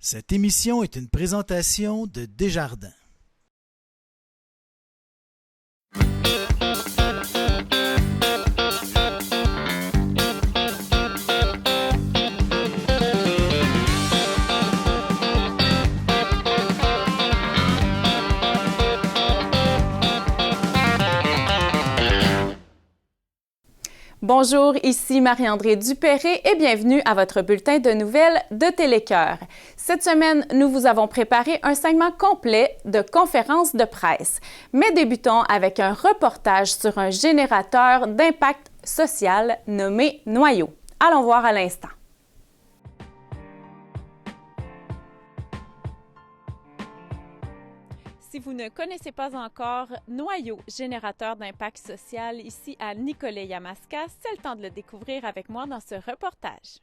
Cette émission est une présentation de Desjardins. Bonjour, ici Marie-Andrée Dupéré et bienvenue à votre bulletin de nouvelles de Télécœur. Cette semaine, nous vous avons préparé un segment complet de conférences de presse. Mais débutons avec un reportage sur un générateur d'impact social nommé Noyau. Allons voir à l'instant. Si vous ne connaissez pas encore Noyau, générateur d'impact social ici à Nicolet-Yamaska, c'est le temps de le découvrir avec moi dans ce reportage.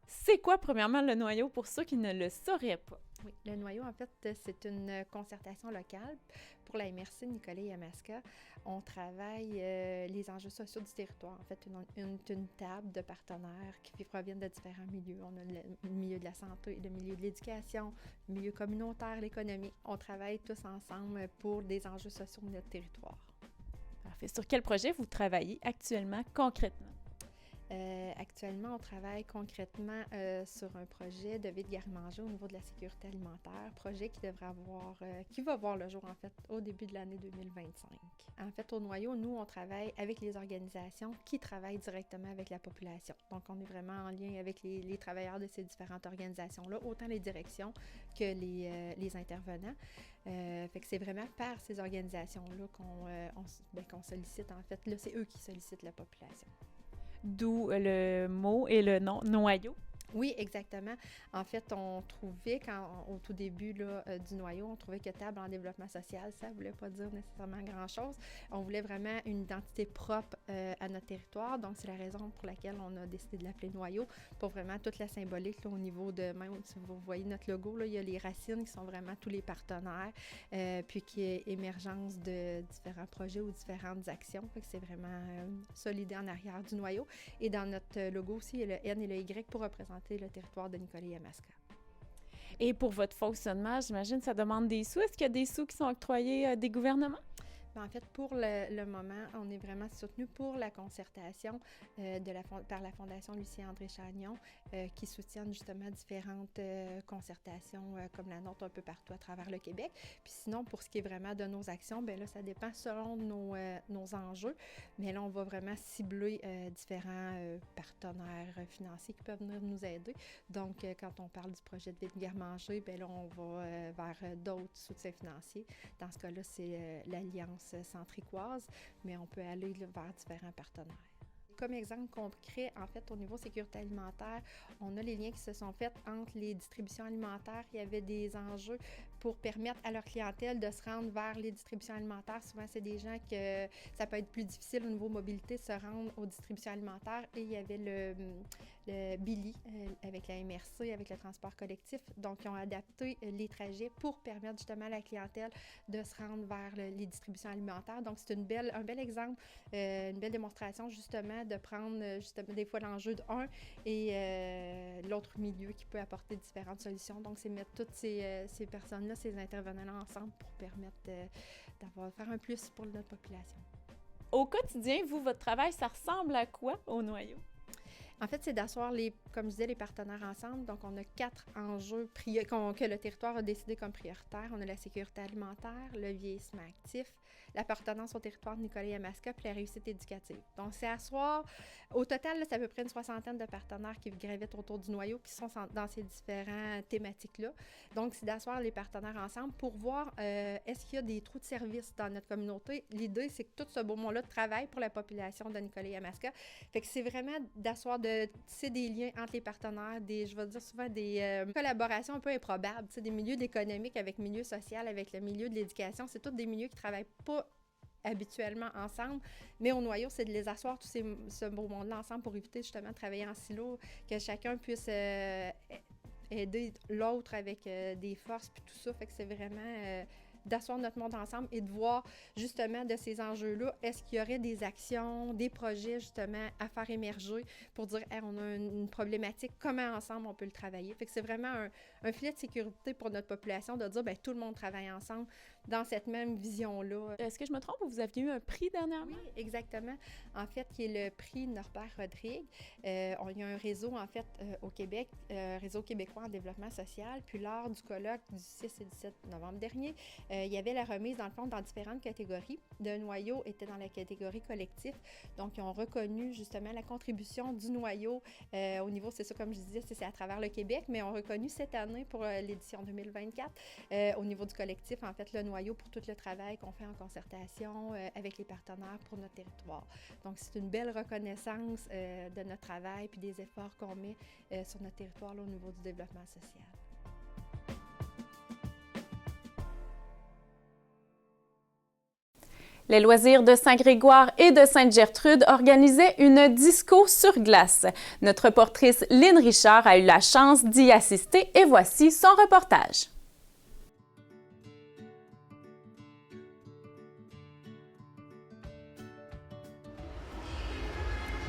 C'est quoi, premièrement, le Noyau pour ceux qui ne le sauraient pas? Oui, le Noyau, en fait, c'est une concertation locale pour la MRC Nicolet-Yamaska. On travaille les enjeux sociaux du territoire. En fait, une table de partenaires qui proviennent de différents milieux. On a le milieu de la santé, le milieu de l'éducation, le milieu communautaire, l'économie. On travaille tous ensemble pour des enjeux sociaux de notre territoire. Parfait. Sur quel projet vous travaillez actuellement, concrètement? Actuellement, on travaille concrètement sur un projet de ville garde-manger au niveau de la sécurité alimentaire, projet qui va voir le jour en fait au début de l'année 2025. En fait, au Noyau, nous, on travaille avec les organisations qui travaillent directement avec la population. Donc, on est vraiment en lien avec les travailleurs de ces différentes organisations-là, autant les directions que les intervenants. Fait que c'est vraiment par ces organisations-là qu'on sollicite, en fait. Là, c'est eux qui sollicitent la population. D'où le mot et le nom Noyau. Oui, exactement. En fait, on trouvait, au tout début du Noyau, on trouvait que table en développement social, ça ne voulait pas dire nécessairement grand-chose. On voulait vraiment une identité propre à notre territoire. Donc, c'est la raison pour laquelle on a décidé de l'appeler Noyau, pour vraiment toute la symbolique là, au niveau de, même si vous voyez notre logo, là, il y a les racines qui sont vraiment tous les partenaires, puis qui est émergence de différents projets ou différentes actions. Fait que c'est vraiment ça l'idée en arrière du Noyau. Et dans notre logo aussi, il y a le N et le Y pour représenter le territoire de Nicolet-Yamaska. Et pour votre fonctionnement, j'imagine que ça demande des sous. Est-ce qu'il y a des sous qui sont octroyés des gouvernements? En fait, pour le moment, on est vraiment soutenu pour la concertation par la Fondation Lucien-André Chagnon qui soutiennent justement différentes concertations comme la nôtre un peu partout à travers le Québec. Puis sinon, pour ce qui est vraiment de nos actions, bien là, ça dépend selon nos enjeux. Mais là, on va vraiment cibler différents partenaires financiers qui peuvent venir nous aider. Donc, quand on parle du projet de ville garde-manger, bien là, on va vers d'autres soutiens financiers. Dans ce cas-là, c'est l'Alliance centricoise, mais on peut aller vers différents partenaires. Comme exemple concret, en fait, au niveau sécurité alimentaire, on a les liens qui se sont faits entre les distributions alimentaires. Il y avait des enjeux pour permettre à leur clientèle de se rendre vers les distributions alimentaires. Souvent, c'est des gens que ça peut être plus difficile au niveau mobilité de se rendre aux distributions alimentaires. Et il y avait le Billy avec la MRC, avec le transport collectif. Donc, ils ont adapté les trajets pour permettre justement à la clientèle de se rendre vers les distributions alimentaires. Donc, c'est un bel exemple, une belle démonstration justement de prendre justement des fois l'enjeu de un et l'autre milieu qui peut apporter différentes solutions. Donc, c'est mettre toutes ces personnes-là, ces intervenants-là ensemble pour permettre faire un plus pour notre population. Au quotidien, votre travail, ça ressemble à quoi au Noyau? En fait, c'est d'asseoir, comme je disais, les partenaires ensemble. Donc, on a 4 enjeux que le territoire a décidé comme prioritaires. On a la sécurité alimentaire, le vieillissement actif, l'appartenance au territoire de Nicolet-Yamaska puis la réussite éducative. Donc, c'est asseoir. Au total, là, c'est à peu près une 60aine de partenaires qui gravitent autour du Noyau qui sont dans ces différentes thématiques-là. Donc, c'est d'asseoir les partenaires ensemble pour voir est-ce qu'il y a des trous de service dans notre communauté. L'idée, c'est que tout ce beau monde-là travaille pour la population de Nicolet-Yamaska. Fait que c'est vraiment d'asseoir tisser des liens entre les partenaires, je vais dire souvent des collaborations un peu improbables, des milieux économiques avec milieu social, avec le milieu de l'éducation. C'est tous des milieux qui ne travaillent pas habituellement ensemble, mais au Noyau, c'est de les asseoir tous ce beau monde-là ensemble pour éviter justement de travailler en silo, que chacun puisse aider l'autre avec des forces puis tout ça. Fait que c'est vraiment d'asseoir notre monde ensemble et de voir justement de ces enjeux-là, est-ce qu'il y aurait des actions, des projets justement à faire émerger pour dire hey, on a une problématique, comment ensemble on peut le travailler. Fait que c'est vraiment un filet de sécurité pour notre population de dire ben tout le monde travaille ensemble dans cette même vision-là. Est-ce que je me trompe ou vous aviez eu un prix dernièrement? Oui, exactement. En fait, qui est le prix Norbert Rodrigue. Il y a un réseau, en fait, au Québec, Réseau québécois en développement social. Puis lors du colloque du 6 et 17 novembre dernier, il y avait la remise, dans le fond, dans différentes catégories. Le noyau était dans la catégorie collectif. Donc, ils ont reconnu justement la contribution du noyau au niveau, c'est ça, comme je disais, c'est à travers le Québec, mais ont reconnu cette année pour l'édition 2024, au niveau du collectif, en fait, le noyau pour tout le travail qu'on fait en concertation avec les partenaires pour notre territoire. Donc, c'est une belle reconnaissance de notre travail puis des efforts qu'on met sur notre territoire là, au niveau du développement social. Les loisirs de Saint-Grégoire et de Sainte-Gertrude organisaient une disco sur glace. Notre reportrice Lynn Richard a eu la chance d'y assister et voici son reportage.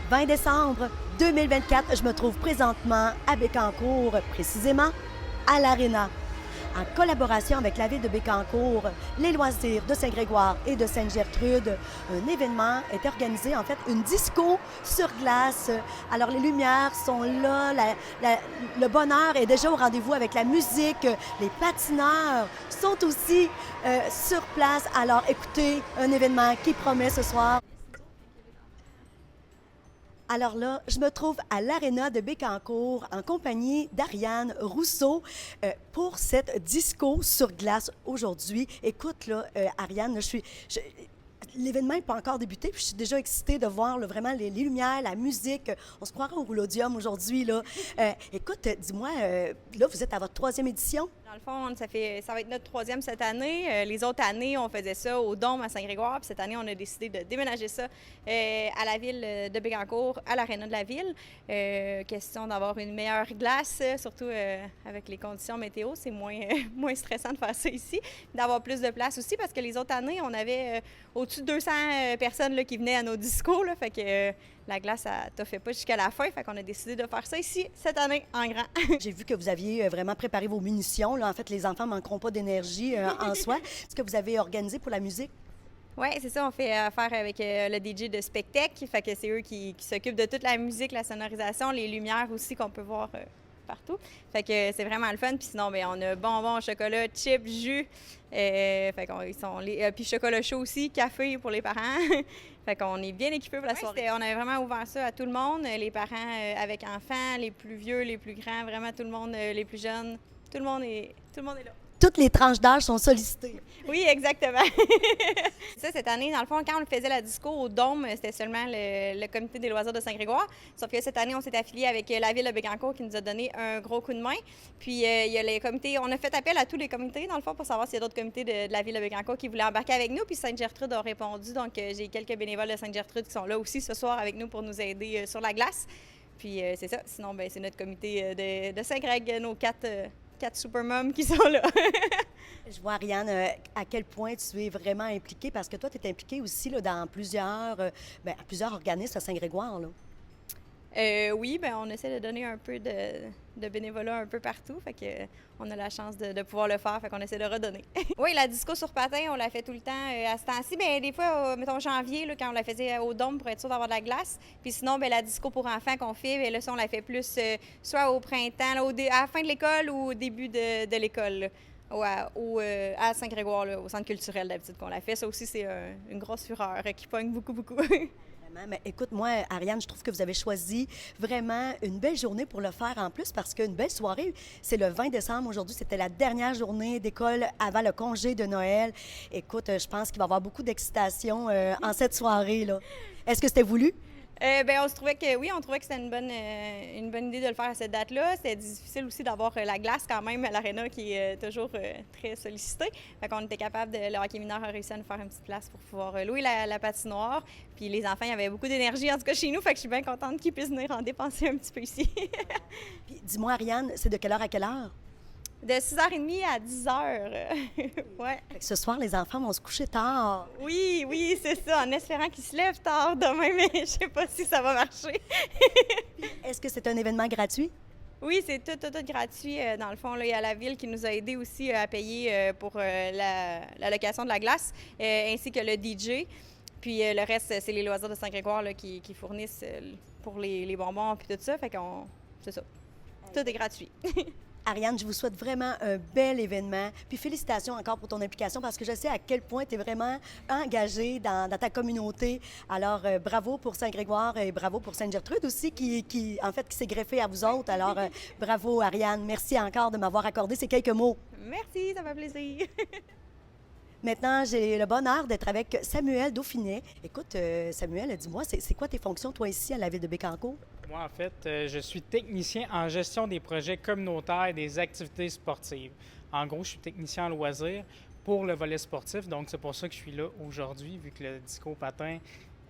20 décembre 2024, je me trouve présentement à Bécancour, précisément à l'Arena. En collaboration avec la ville de Bécancour, les loisirs de Saint-Grégoire et de Sainte-Gertrude, un événement est organisé, en fait, une disco sur glace. Alors, les lumières sont là, le bonheur est déjà au rendez-vous avec la musique, les patineurs sont aussi sur place. Alors, écoutez, un événement qui promet ce soir. Alors là, je me trouve à l'Arena de Bécancour en compagnie d'Ariane Rousseau pour cette disco sur glace aujourd'hui. Écoute, là, Ariane, l'événement n'est pas encore débuté, puis je suis déjà excitée de voir là, vraiment les lumières, la musique. On se croirait au Roulodium aujourd'hui. Là. Écoute, dis-moi, là, vous êtes à votre 3e édition? Dans le fond, ça va être notre 3e cette année. Les autres années, on faisait ça au Dôme à Saint-Grégoire. Puis cette année, on a décidé de déménager ça à la ville de Bécancour, à l'aréna de la ville. Question d'avoir une meilleure glace, surtout avec les conditions météo. C'est moins stressant de faire ça ici. D'avoir plus de place aussi, parce que les autres années, on avait au-dessus de 200 personnes là, qui venaient à nos discos. Là, fait que la glace, ça ne fait pas jusqu'à la fin. Fait qu'on a décidé de faire ça ici, cette année, en grand. J'ai vu que vous aviez vraiment préparé vos munitions. Là. En fait, les enfants ne manqueront pas d'énergie en soi. Est-ce que vous avez organisé pour la musique? Oui, c'est ça. On fait affaire avec le DJ de Spectec. Fait que c'est eux qui s'occupent de toute la musique, la sonorisation, les lumières aussi qu'on peut voir partout. Fait que c'est vraiment le fun. Puis sinon, bien, on a bonbons, chocolat, chips, jus. Fait qu'ils sont puis chocolat chaud aussi, café pour les parents. Fait qu'on est bien équipés pour la soirée. On a vraiment ouvert ça à tout le monde, les parents avec enfants, les plus vieux, les plus grands, vraiment tout le monde, les plus jeunes. Tout le monde est là. Toutes les tranches d'âge sont sollicitées. Oui, exactement. Ça, cette année, dans le fond, quand on faisait la disco au Dôme, c'était seulement le comité des loisirs de Saint-Grégoire. Sauf que cette année, on s'est affilié avec la ville de Bécancour qui nous a donné un gros coup de main. Puis, il y a les comités, on a fait appel à tous les comités, dans le fond, pour savoir s'il y a d'autres comités de la ville de Bécancour qui voulaient embarquer avec nous. Puis Sainte-Gertrude a répondu. Donc, j'ai quelques bénévoles de Sainte-Gertrude qui sont là aussi ce soir avec nous pour nous aider sur la glace. Puis, c'est ça. Sinon, bien, c'est notre comité de Saint-Greg, nos quatre supermoms qui sont là. Je vois, Ariane, à quel point tu es vraiment impliquée, parce que toi, tu es impliquée aussi là, dans plusieurs organismes à Saint-Grégoire. Là. Oui, bien, on essaie de donner un peu de bénévolat un peu partout. Fait que on a la chance de pouvoir le faire, fait qu'on essaie de redonner. Oui, la disco sur patin, on la fait tout le temps à ce temps-ci. Bien, des fois, mettons janvier, là, quand on la faisait au Dôme pour être sûr d'avoir de la glace. Puis sinon, bien, la disco pour enfants qu'on fait, bien, là, ça, on la fait plus soit au printemps, là, à la fin de l'école ou au début de l'école. Là. Ou à Saint-Grégoire, là, au centre culturel d'habitude qu'on la fait. Ça aussi, c'est une grosse fureur qui pogne beaucoup, beaucoup. Mais écoute, moi, Ariane, je trouve que vous avez choisi vraiment une belle journée pour le faire en plus, parce qu'une belle soirée, c'est le 20 décembre. Aujourd'hui, c'était la dernière journée d'école avant le congé de Noël. Écoute, je pense qu'il va y avoir beaucoup d'excitation en cette soirée-là. Est-ce que c'était voulu? Bien, on trouvait que c'était une bonne idée de le faire à cette date-là. C'était difficile aussi d'avoir la glace quand même à l'aréna qui est toujours très sollicitée. Fait qu'on était capable le hockey mineur a réussi à nous faire une petite place pour pouvoir louer la patinoire. Puis les enfants, il y avait beaucoup d'énergie, en tout cas chez nous, fait que je suis bien contente qu'ils puissent venir en dépenser un petit peu ici. Puis dis-moi, Ariane, c'est de quelle heure à quelle heure? De 6h30 à 10h. Ouais. Fait que ce soir, les enfants vont se coucher tard. Oui, c'est ça, en espérant qu'ils se lèvent tard demain, mais je sais pas si ça va marcher. Est-ce que c'est un événement gratuit? Oui, c'est tout gratuit. Dans le fond, là, il y a la ville qui nous a aidés aussi à payer pour la location de la glace, ainsi que le DJ. Puis le reste, c'est les loisirs de Saint-Grégoire là, qui fournissent pour les bonbons puis tout ça. Fait qu'on... C'est ça. Tout est gratuit. Ariane, je vous souhaite vraiment un bel événement. Puis félicitations encore pour ton implication parce que je sais à quel point tu es vraiment engagée dans ta communauté. Alors, bravo pour Saint-Grégoire et bravo pour Sainte-Gertrude aussi qui s'est greffée à vous autres. Alors, bravo Ariane. Merci encore de m'avoir accordé ces quelques mots. Merci, ça fait plaisir. Maintenant, j'ai le bonheur d'être avec Samuel Dauphinet. Écoute, Samuel, dis-moi, c'est quoi tes fonctions, toi, ici, à la Ville de Bécancour? Moi, en fait, je suis technicien en gestion des projets communautaires et des activités sportives. En gros, je suis technicien en loisirs pour le volet sportif, donc c'est pour ça que je suis là aujourd'hui, vu que le disco patin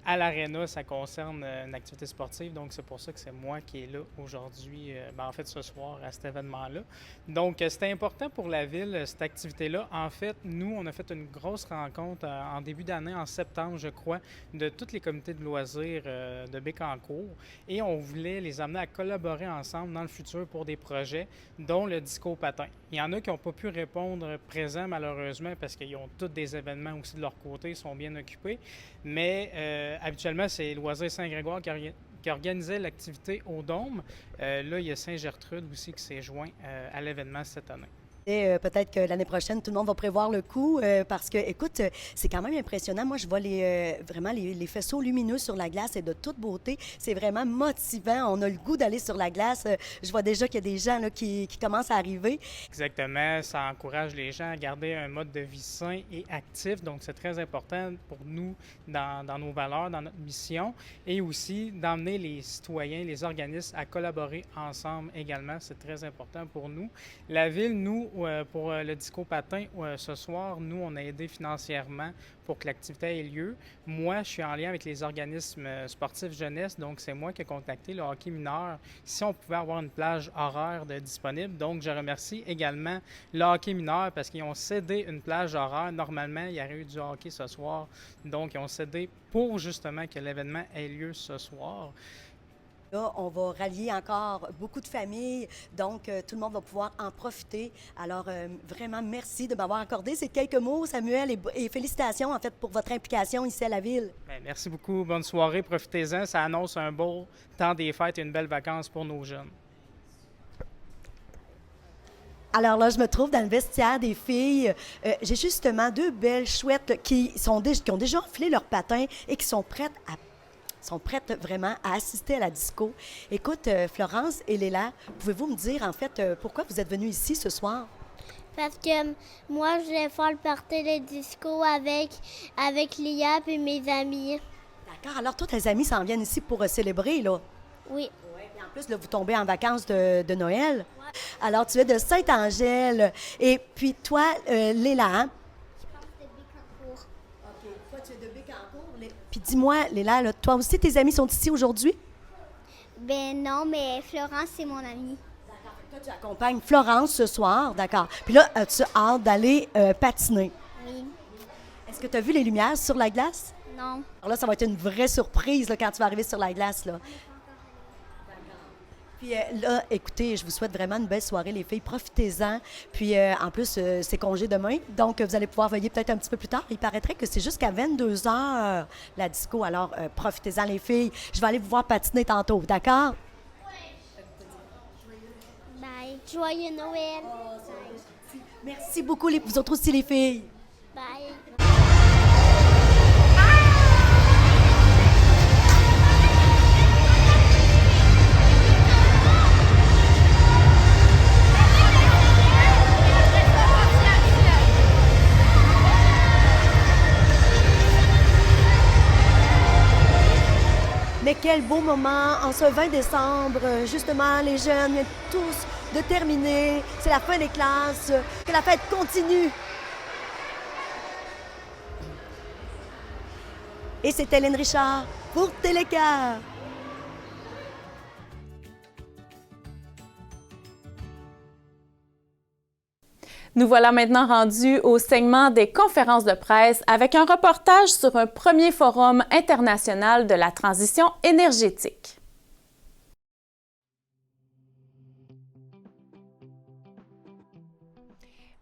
à l'Arena, ça concerne une activité sportive, donc c'est pour ça que c'est moi qui est là aujourd'hui, en fait ce soir à cet événement-là. Donc c'était important pour la ville, cette activité-là. En fait, nous, on a fait une grosse rencontre en début d'année, en septembre, je crois, de tous les comités de loisirs de Bécancour et on voulait les amener à collaborer ensemble dans le futur pour des projets, dont le disco patin. Il y en a qui n'ont pas pu répondre présent, malheureusement, parce qu'ils ont tous des événements aussi de leur côté, ils sont bien occupés, mais habituellement, c'est Loisirs Saint-Grégoire qui organisait l'activité au Dôme. Là, il y a Sainte-Gertrude aussi qui s'est joint à l'événement cette année. Et peut-être que l'année prochaine, tout le monde va prévoir le coup parce que, écoute, c'est quand même impressionnant. Moi, je vois vraiment les faisceaux lumineux sur la glace et de toute beauté. C'est vraiment motivant. On a le goût d'aller sur la glace. Je vois déjà qu'il y a des gens là, qui commencent à arriver. Exactement. Ça encourage les gens à garder un mode de vie sain et actif. Donc, c'est très important pour nous dans nos valeurs, dans notre mission et aussi d'emmener les citoyens, les organismes à collaborer ensemble également. C'est très important pour nous. La Ville, nous, pour le disco patin, ce soir, nous, on a aidé financièrement pour que l'activité ait lieu. Moi, je suis en lien avec les organismes sportifs jeunesse, donc c'est moi qui ai contacté le hockey mineur si on pouvait avoir une plage horaire disponible. Donc, je remercie également le hockey mineur parce qu'ils ont cédé une plage horaire. Normalement, il y aurait eu du hockey ce soir, donc ils ont cédé pour justement que l'événement ait lieu ce soir. Là, on va rallier encore beaucoup de familles, donc tout le monde va pouvoir en profiter. Alors, vraiment, merci de m'avoir accordé ces quelques mots, Samuel, et félicitations, en fait, pour votre implication ici à la Ville. Bien, merci beaucoup. Bonne soirée. Profitez-en. Ça annonce un beau temps des fêtes et une belle vacance pour nos jeunes. Alors là, je me trouve dans le vestiaire des filles. J'ai justement deux belles chouettes qui ont déjà enfilé leurs patins et qui sont prêtes vraiment à assister à la disco. Écoute, Florence et Léla, pouvez-vous me dire, en fait, pourquoi vous êtes venus ici ce soir? Parce que moi, je vais faire le party de disco avec Lia et mes amis. D'accord. Alors, toi, tes amis s'en viennent ici pour célébrer, là? Oui. Et en plus, là, vous tombez en vacances de Noël. Ouais. Alors, tu es de Sainte-Angèle. Et puis, toi, Léla, hein? Puis dis-moi, Léla, là, toi aussi, tes amis sont ici aujourd'hui? Ben non, mais Florence, c'est mon amie. D'accord. Toi, tu accompagnes Florence ce soir, d'accord. Puis là, as-tu hâte d'aller patiner? Oui. Est-ce que tu as vu les lumières sur la glace? Non. Alors là, ça va être une vraie surprise là, quand tu vas arriver sur la glace, là. Puis là, écoutez, je vous souhaite vraiment une belle soirée, les filles. Profitez-en. Puis en plus, c'est congé demain, donc vous allez pouvoir veiller peut-être un petit peu plus tard. Il paraîtrait que c'est jusqu'à 22h la disco. Alors, profitez-en, les filles. Je vais aller vous voir patiner tantôt, d'accord? Bye. Joyeux Noël. Merci beaucoup, vous autres aussi, les filles. Bye. Mais quel beau moment en ce 20 décembre. Justement, les jeunes viennent tous de terminer. C'est la fin des classes. Que la fête continue. Et c'est Hélène Richard pour Télécœur. Nous voilà maintenant rendus au segment des conférences de presse avec un reportage sur un premier forum international de la transition énergétique.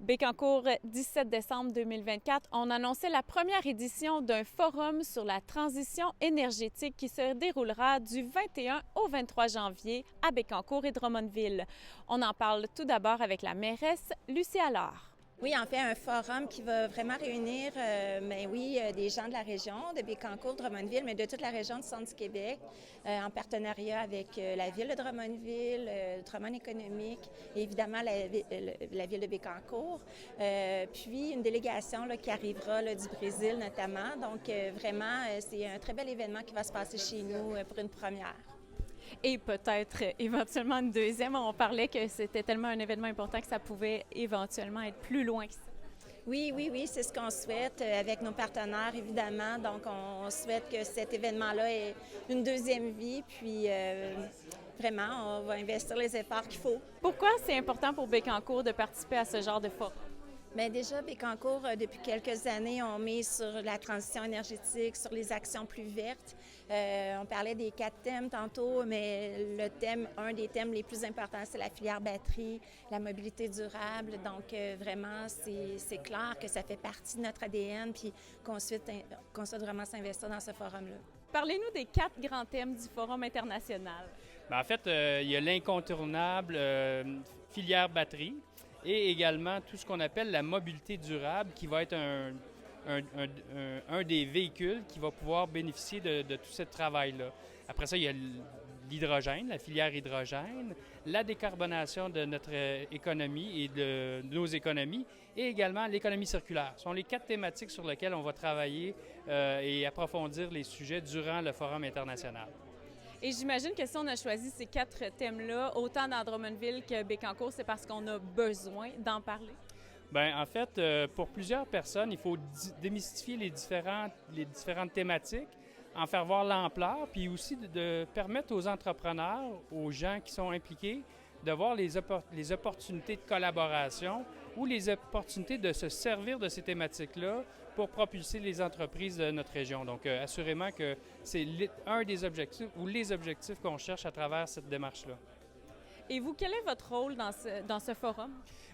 Bécancour, 17 décembre 2024, on annonçait la première édition d'un forum sur la transition énergétique qui se déroulera du 21 au 23 janvier à Bécancour et Drummondville. On en parle tout d'abord avec la mairesse Lucie Allard. Oui, en fait, un forum qui va vraiment réunir, des gens de la région, de Bécancour, Drummondville, mais de toute la région du centre du Québec, en partenariat avec la ville de Drummondville, Drummond économique et évidemment la ville de Bécancour. Puis une délégation là, qui arrivera là, du Brésil notamment. Donc vraiment, c'est un très bel événement qui va se passer chez nous pour une première. Et peut-être éventuellement une deuxième. On parlait que c'était tellement un événement important que ça pouvait éventuellement être plus loin que ça. Oui, c'est ce qu'on souhaite avec nos partenaires, évidemment. Donc, on souhaite que cet événement-là ait une deuxième vie, puis vraiment, on va investir les efforts qu'il faut. Pourquoi c'est important pour Bécancour de participer à ce genre de forum? Bien, déjà, Bécancour, depuis quelques années, on met sur la transition énergétique, sur les actions plus vertes. On parlait des 4 thèmes tantôt, mais un des thèmes les plus importants, c'est la filière batterie, la mobilité durable. Donc, vraiment, c'est clair que ça fait partie de notre ADN, puis qu'on souhaite vraiment s'investir dans ce forum-là. Parlez-nous des 4 grands thèmes du Forum international. Bien, en fait, il y a l'incontournable filière batterie et également tout ce qu'on appelle la mobilité durable qui va être un des véhicules qui va pouvoir bénéficier de tout ce travail-là. Après ça, il y a l'hydrogène, la filière hydrogène, la décarbonation de notre économie et de nos économies et également l'économie circulaire. Ce sont les 4 thématiques sur lesquelles on va travailler et approfondir les sujets durant le Forum international. Et j'imagine que si on a choisi ces 4 thèmes-là, autant dans Drummondville que Bécancour, c'est parce qu'on a besoin d'en parler? Bien, en fait, pour plusieurs personnes, il faut démystifier les différentes thématiques, en faire voir l'ampleur, puis aussi de permettre aux entrepreneurs, aux gens qui sont impliqués, de voir les opportunités de collaboration ou les opportunités de se servir de ces thématiques-là pour propulser les entreprises de notre région. Donc, assurément que c'est un des objectifs ou les objectifs qu'on cherche à travers cette démarche-là. Et vous, quel est votre rôle dans ce forum?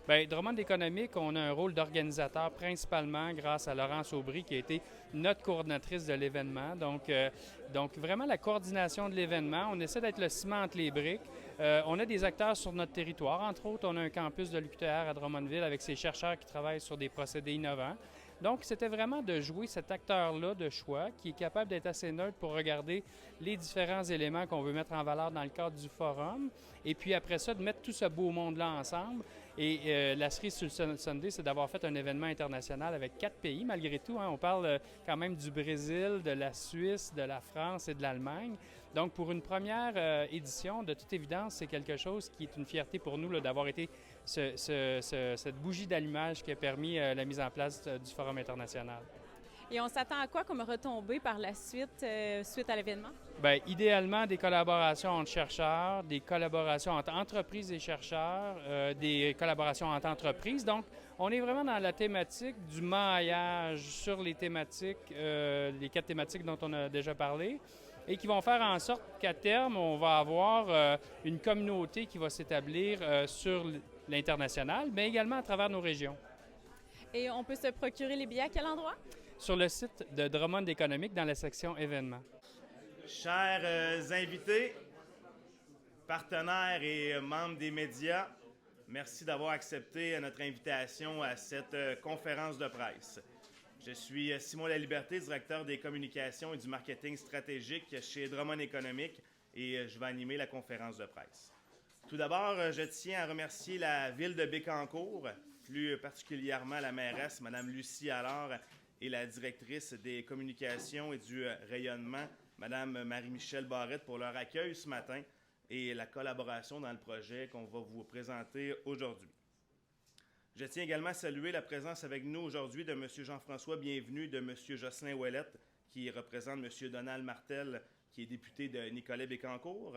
Bien, Drummond économique, on a un rôle d'organisateur principalement grâce à Laurence Aubry qui a été notre coordinatrice de l'événement. Donc, vraiment la coordination de l'événement, on essaie d'être le ciment entre les briques. On a des acteurs sur notre territoire. Entre autres, on a un campus de l'UQTR à Drummondville avec ses chercheurs qui travaillent sur des procédés innovants. Donc, c'était vraiment de jouer cet acteur-là de choix qui est capable d'être assez neutre pour regarder les différents éléments qu'on veut mettre en valeur dans le cadre du forum. Et puis après ça, de mettre tout ce beau monde-là ensemble. Et la cerise sur le Sunday, c'est d'avoir fait un événement international avec 4 pays, malgré tout. Hein, on parle quand même du Brésil, de la Suisse, de la France et de l'Allemagne. Donc, pour une première édition, de toute évidence, c'est quelque chose qui est une fierté pour nous là, d'avoir été cette bougie d'allumage qui a permis la mise en place du Forum international. Et on s'attend à quoi comme retombée par la suite, suite à l'événement? Bien, idéalement, des collaborations entre chercheurs, des collaborations entre entreprises et chercheurs, des collaborations entre entreprises. Donc, on est vraiment dans la thématique du maillage sur les thématiques, les 4 thématiques dont on a déjà parlé, et qui vont faire en sorte qu'à terme, on va avoir une communauté qui va s'établir sur l'international, mais également à travers nos régions. Et on peut se procurer les billets à quel endroit? Sur le site de Drummond économique dans la section événements. Chers invités, partenaires et membres des médias, merci d'avoir accepté notre invitation à cette conférence de presse. Je suis Simon Laliberté, directeur des communications et du marketing stratégique chez Drummond économique et je vais animer la conférence de presse. Tout d'abord, je tiens à remercier la ville de Bécancour, plus particulièrement la mairesse, Mme Lucie Allard, et la directrice des communications et du rayonnement, Mme Marie-Michelle Barrette, pour leur accueil ce matin et la collaboration dans le projet qu'on va vous présenter aujourd'hui. Je tiens également à saluer la présence avec nous aujourd'hui de M. Jean-François Bienvenu, de M. Jocelyn Ouellette, qui représente M. Donald Martel, qui est député de Nicolet-Bécancour,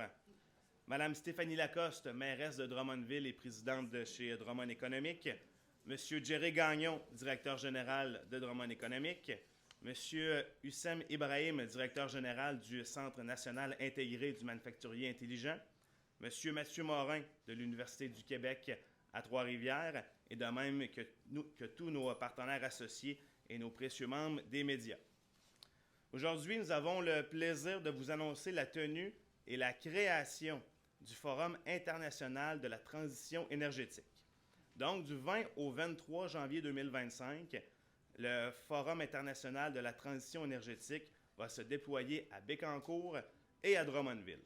Mme Stéphanie Lacoste, mairesse de Drummondville et présidente de chez Drummond économique, M. Jerry Gagnon, directeur général de Drummond Économique, M. Hussem Ibrahim, directeur général du Centre national intégré du manufacturier intelligent, M. Mathieu Morin de l'Université du Québec à Trois-Rivières, et de même que tous nos partenaires associés et nos précieux membres des médias. Aujourd'hui, nous avons le plaisir de vous annoncer la tenue et la création du Forum international de la transition énergétique. Donc, du 20 au 23 janvier 2025, le Forum international de la transition énergétique va se déployer à Bécancour et à Drummondville.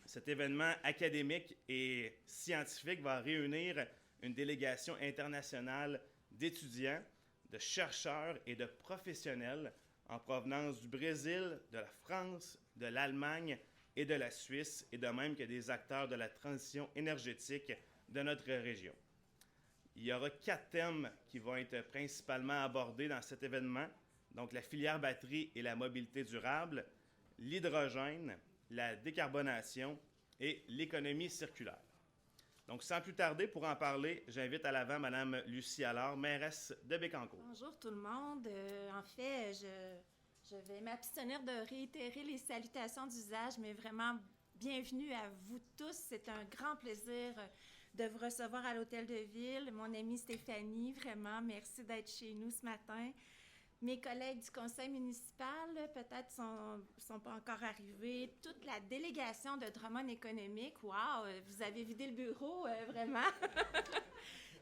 Cet événement académique et scientifique va réunir une délégation internationale d'étudiants, de chercheurs et de professionnels en provenance du Brésil, de la France, de l'Allemagne et de la Suisse, et de même que des acteurs de la transition énergétique de notre région. Il y aura 4 thèmes qui vont être principalement abordés dans cet événement, donc la filière batterie et la mobilité durable, l'hydrogène, la décarbonation et l'économie circulaire. Donc, sans plus tarder, pour en parler, j'invite à l'avant Mme Lucie Allard, mairesse de Bécancour. Bonjour tout le monde. En fait, je vais m'abstenir de réitérer les salutations d'usage, mais vraiment bienvenue à vous tous. C'est un grand plaisir de vous recevoir à l'Hôtel de Ville. Mon amie Stéphanie, vraiment, merci d'être chez nous ce matin. Mes collègues du conseil municipal, peut-être sont pas encore arrivés. Toute la délégation de Drummond Économique, wow, vous avez vidé le bureau, vraiment.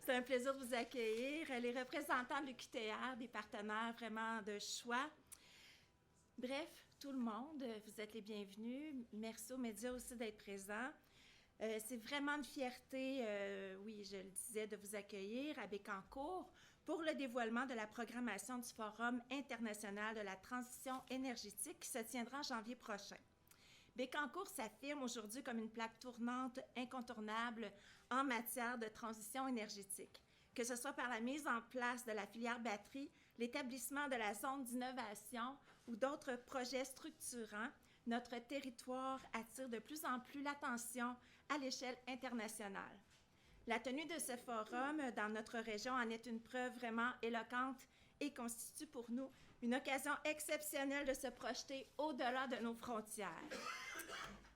C'est un plaisir de vous accueillir. Les représentants de l'UQTR, des partenaires vraiment de choix. Bref, tout le monde, vous êtes les bienvenus. Merci aux médias aussi d'être présents. C'est vraiment une fierté, oui, je le disais, de vous accueillir à Bécancour pour le dévoilement de la programmation du Forum international de la transition énergétique qui se tiendra en janvier prochain. Bécancour s'affirme aujourd'hui comme une plaque tournante incontournable en matière de transition énergétique, que ce soit par la mise en place de la filière batterie, l'établissement de la zone d'innovation ou d'autres projets structurants. Notre territoire attire de plus en plus l'attention à l'échelle internationale. La tenue de ce forum dans notre région en est une preuve vraiment éloquente et constitue pour nous une occasion exceptionnelle de se projeter au-delà de nos frontières.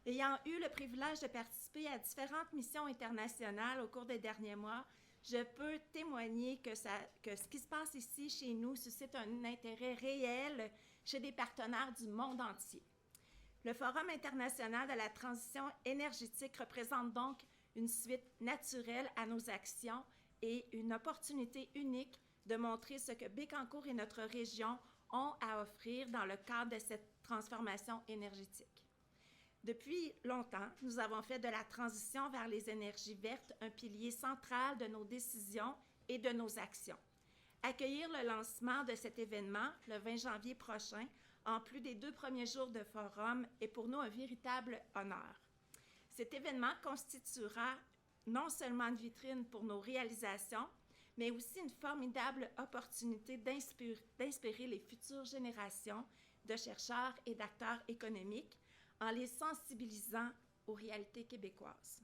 Ayant eu le privilège de participer à différentes missions internationales au cours des derniers mois, je peux témoigner que ce qui se passe ici, chez nous, suscite un intérêt réel chez des partenaires du monde entier. Le Forum international de la transition énergétique représente donc une suite naturelle à nos actions et une opportunité unique de montrer ce que Bécancour et notre région ont à offrir dans le cadre de cette transformation énergétique. Depuis longtemps, nous avons fait de la transition vers les énergies vertes un pilier central de nos décisions et de nos actions. Accueillir le lancement de cet événement, le 20 janvier prochain, en plus des 2 premiers jours de forum, est pour nous un véritable honneur. Cet événement constituera non seulement une vitrine pour nos réalisations, mais aussi une formidable opportunité d'inspirer les futures générations de chercheurs et d'acteurs économiques en les sensibilisant aux réalités québécoises.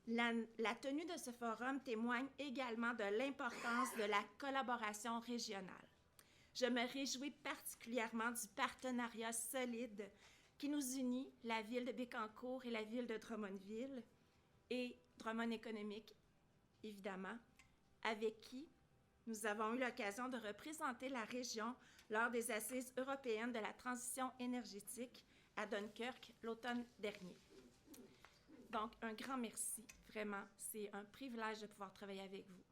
La tenue de ce forum témoigne également de l'importance de la collaboration régionale. Je me réjouis particulièrement du partenariat solide qui nous unit, la ville de Bécancour et la ville de Drummondville, et Drummond Économique, évidemment, avec qui nous avons eu l'occasion de représenter la région lors des Assises européennes de la transition énergétique à Dunkerque l'automne dernier. Donc, un grand merci, vraiment, c'est un privilège de pouvoir travailler avec vous.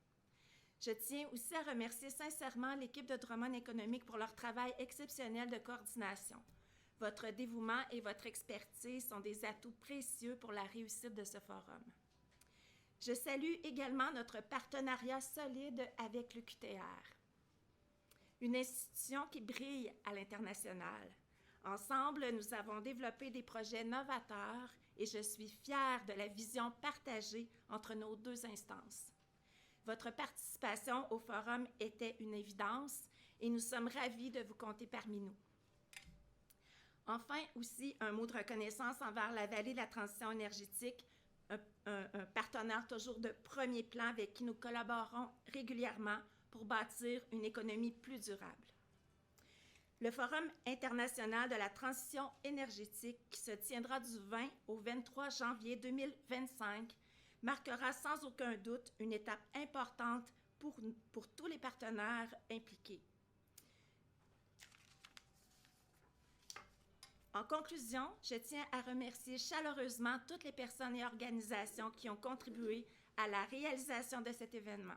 Je tiens aussi à remercier sincèrement l'équipe de Drummond Économique pour leur travail exceptionnel de coordination. Votre dévouement et votre expertise sont des atouts précieux pour la réussite de ce forum. Je salue également notre partenariat solide avec l'UQTR, une institution qui brille à l'international. Ensemble, nous avons développé des projets novateurs et je suis fière de la vision partagée entre nos 2 instances. Votre participation au forum était une évidence et nous sommes ravis de vous compter parmi nous. Enfin, aussi, un mot de reconnaissance envers la Vallée de la transition énergétique un partenaire toujours de premier plan avec qui nous collaborons régulièrement pour bâtir une économie plus durable. Le Forum international de la transition énergétique, qui se tiendra du 20 au 23 janvier 2025, marquera sans aucun doute une étape importante pour tous les partenaires impliqués. En conclusion, je tiens à remercier chaleureusement toutes les personnes et organisations qui ont contribué à la réalisation de cet événement.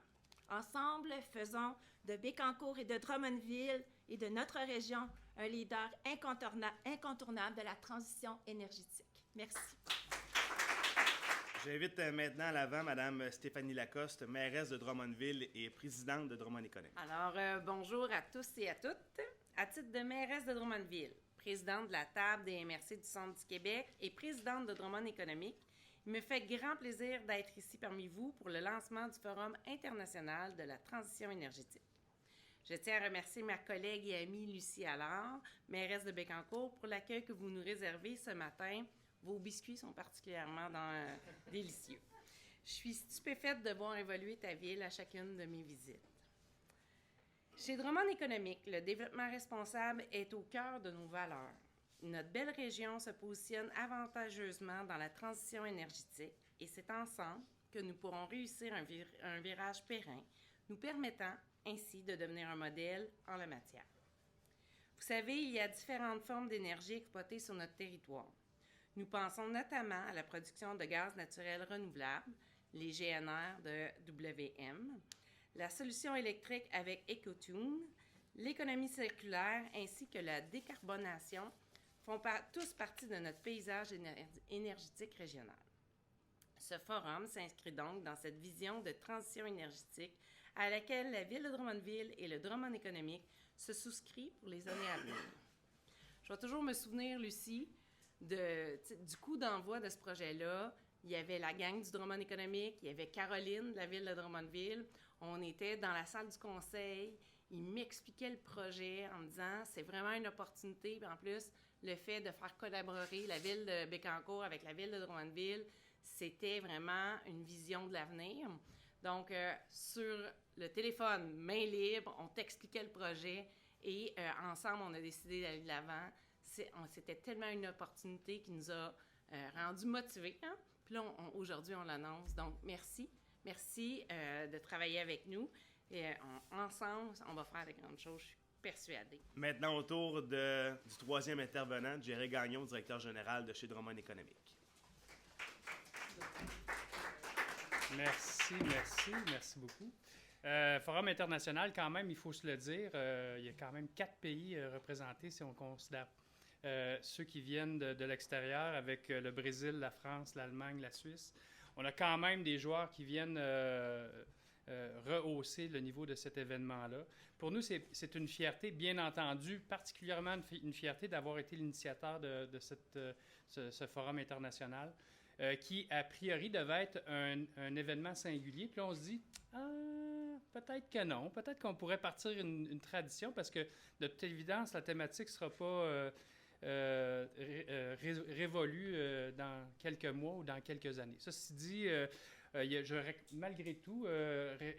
Ensemble, faisons de Bécancour et de Drummondville et de notre région un leader incontournable de la transition énergétique. Merci. J'invite maintenant à l'avant Mme Stéphanie Lacoste, mairesse de Drummondville et présidente de Drummond Économique. Alors, bonjour à tous et à toutes. À titre de mairesse de Drummondville, présidente de la table des MRC du Centre du Québec et présidente de Drummond Économique, il me fait grand plaisir d'être ici parmi vous pour le lancement du Forum international de la transition énergétique. Je tiens à remercier ma collègue et amie Lucie Allard, mairesse de Bécancour, pour l'accueil que vous nous réservez ce matin. Vos biscuits sont particulièrement délicieux. Je suis stupéfaite de voir évoluer ta ville à chacune de mes visites. Chez Drummond Économique, le développement responsable est au cœur de nos valeurs. Notre belle région se positionne avantageusement dans la transition énergétique et c'est ensemble que nous pourrons réussir un virage périn, nous permettant ainsi de devenir un modèle en la matière. Vous savez, il y a différentes formes d'énergie exploitées sur notre territoire. Nous pensons notamment à la production de gaz naturel renouvelable, les GNR de WM, la solution électrique avec EcoTune, l'économie circulaire ainsi que la décarbonation font tous partie de notre paysage énergétique régional. Ce forum s'inscrit donc dans cette vision de transition énergétique à laquelle la Ville de Drummondville et le Drummond Économique se souscrivent pour les années à venir. Je vais toujours me souvenir, Lucie, du coup d'envoi de ce projet-là. Il y avait la gang du Drummond Économique, il y avait Caroline de la Ville de Drummondville. On était dans la salle du conseil. Il m'expliquait le projet en me disant c'est vraiment une opportunité. Puis en plus, le fait de faire collaborer la Ville de Bécancour avec la Ville de Drummondville, c'était vraiment une vision de l'avenir. Donc, sur le téléphone, main libre, on t'expliquait le projet et ensemble, on a décidé d'aller de l'avant. C'était tellement une opportunité qui nous a rendus motivés. Hein? Puis là, aujourd'hui, on l'annonce. Donc, merci. Merci de travailler avec nous. Et ensemble, on va faire de grandes choses, je suis persuadée. Maintenant, au tour du troisième intervenant, Jerry Gagnon, directeur général de chez Drummond Économique. Merci beaucoup. Forum international, quand même, il faut se le dire, il y a quand même 4 pays représentés si on considère ceux qui viennent de l'extérieur avec le Brésil, la France, l'Allemagne, la Suisse. On a quand même des joueurs qui viennent rehausser le niveau de cet événement-là. Pour nous, c'est une fierté, bien entendu, particulièrement une fierté d'avoir été l'initiateur de ce forum international qui, a priori, devait être un événement singulier. Puis là, on se dit, peut-être que non. Peut-être qu'on pourrait partir une tradition parce que, de toute évidence, la thématique ne sera pas révolue dans quelques mois ou dans quelques années. Ceci dit, j'aurais malgré tout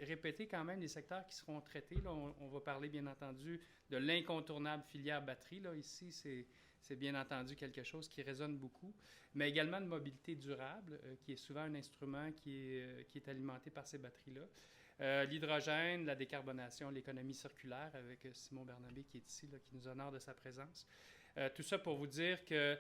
répété quand même les secteurs qui seront traités. Là, on va parler, bien entendu, de l'incontournable filière batterie. Là, ici, c'est bien entendu quelque chose qui résonne beaucoup, mais également de mobilité durable, qui est souvent un instrument qui est alimenté par ces batteries-là. L'hydrogène, la décarbonation, l'économie circulaire, avec Simon Bernabé qui est ici, là, qui nous honore de sa présence. Tout ça pour vous dire que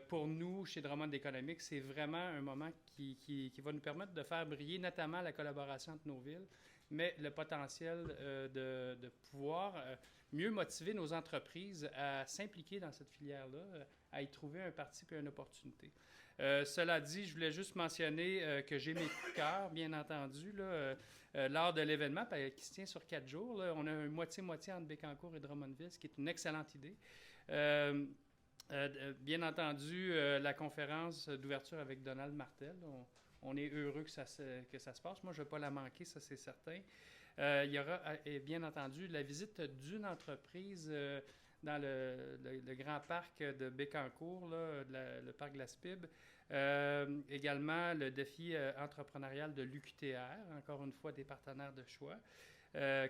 pour nous, chez Drummond Économique, c'est vraiment un moment qui va nous permettre de faire briller notamment la collaboration entre nos villes, mais le potentiel de pouvoir mieux motiver nos entreprises à s'impliquer dans cette filière-là, à y trouver un parti et une opportunité. Cela dit, je voulais juste mentionner que j'ai mes coups de cœur, bien entendu, là, lors de l'événement qui se tient sur 4 jours. Là, on a un moitié-moitié entre Bécancour et Drummondville, ce qui est une excellente idée. Bien entendu, la conférence d'ouverture avec Donald Martel, on est heureux que ça se passe. Moi, je ne vais pas la manquer, ça c'est certain. Il y aura, bien entendu, la visite d'une entreprise dans le grand parc de Bécancour, là, le parc de la SPIB. Également, le défi entrepreneurial de l'UQTR, encore une fois des partenaires de choix,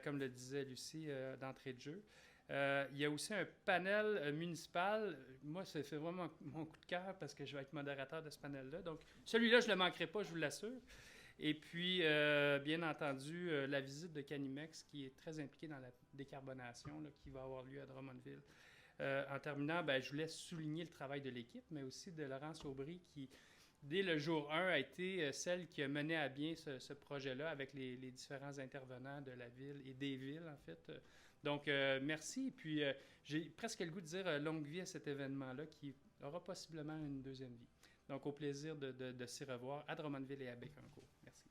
comme le disait Lucie d'entrée de jeu. Il y a aussi un panel municipal. Moi, c'est vraiment mon coup de cœur parce que je vais être modérateur de ce panel-là. Donc, celui-là, je ne le manquerai pas, je vous l'assure. Et puis, bien entendu, la visite de Canimex qui est très impliquée dans la décarbonation là, qui va avoir lieu à Drummondville. En terminant, je voulais souligner le travail de l'équipe, mais aussi de Laurence Aubry qui, dès le jour 1, a été celle qui a mené à bien ce projet-là avec les différents intervenants de la ville et des villes, en fait. Donc, merci. Et puis, j'ai presque le goût de dire longue vie à cet événement-là qui aura possiblement une deuxième vie. Donc, au plaisir de s'y revoir à Drummondville et à Bécancour. Merci.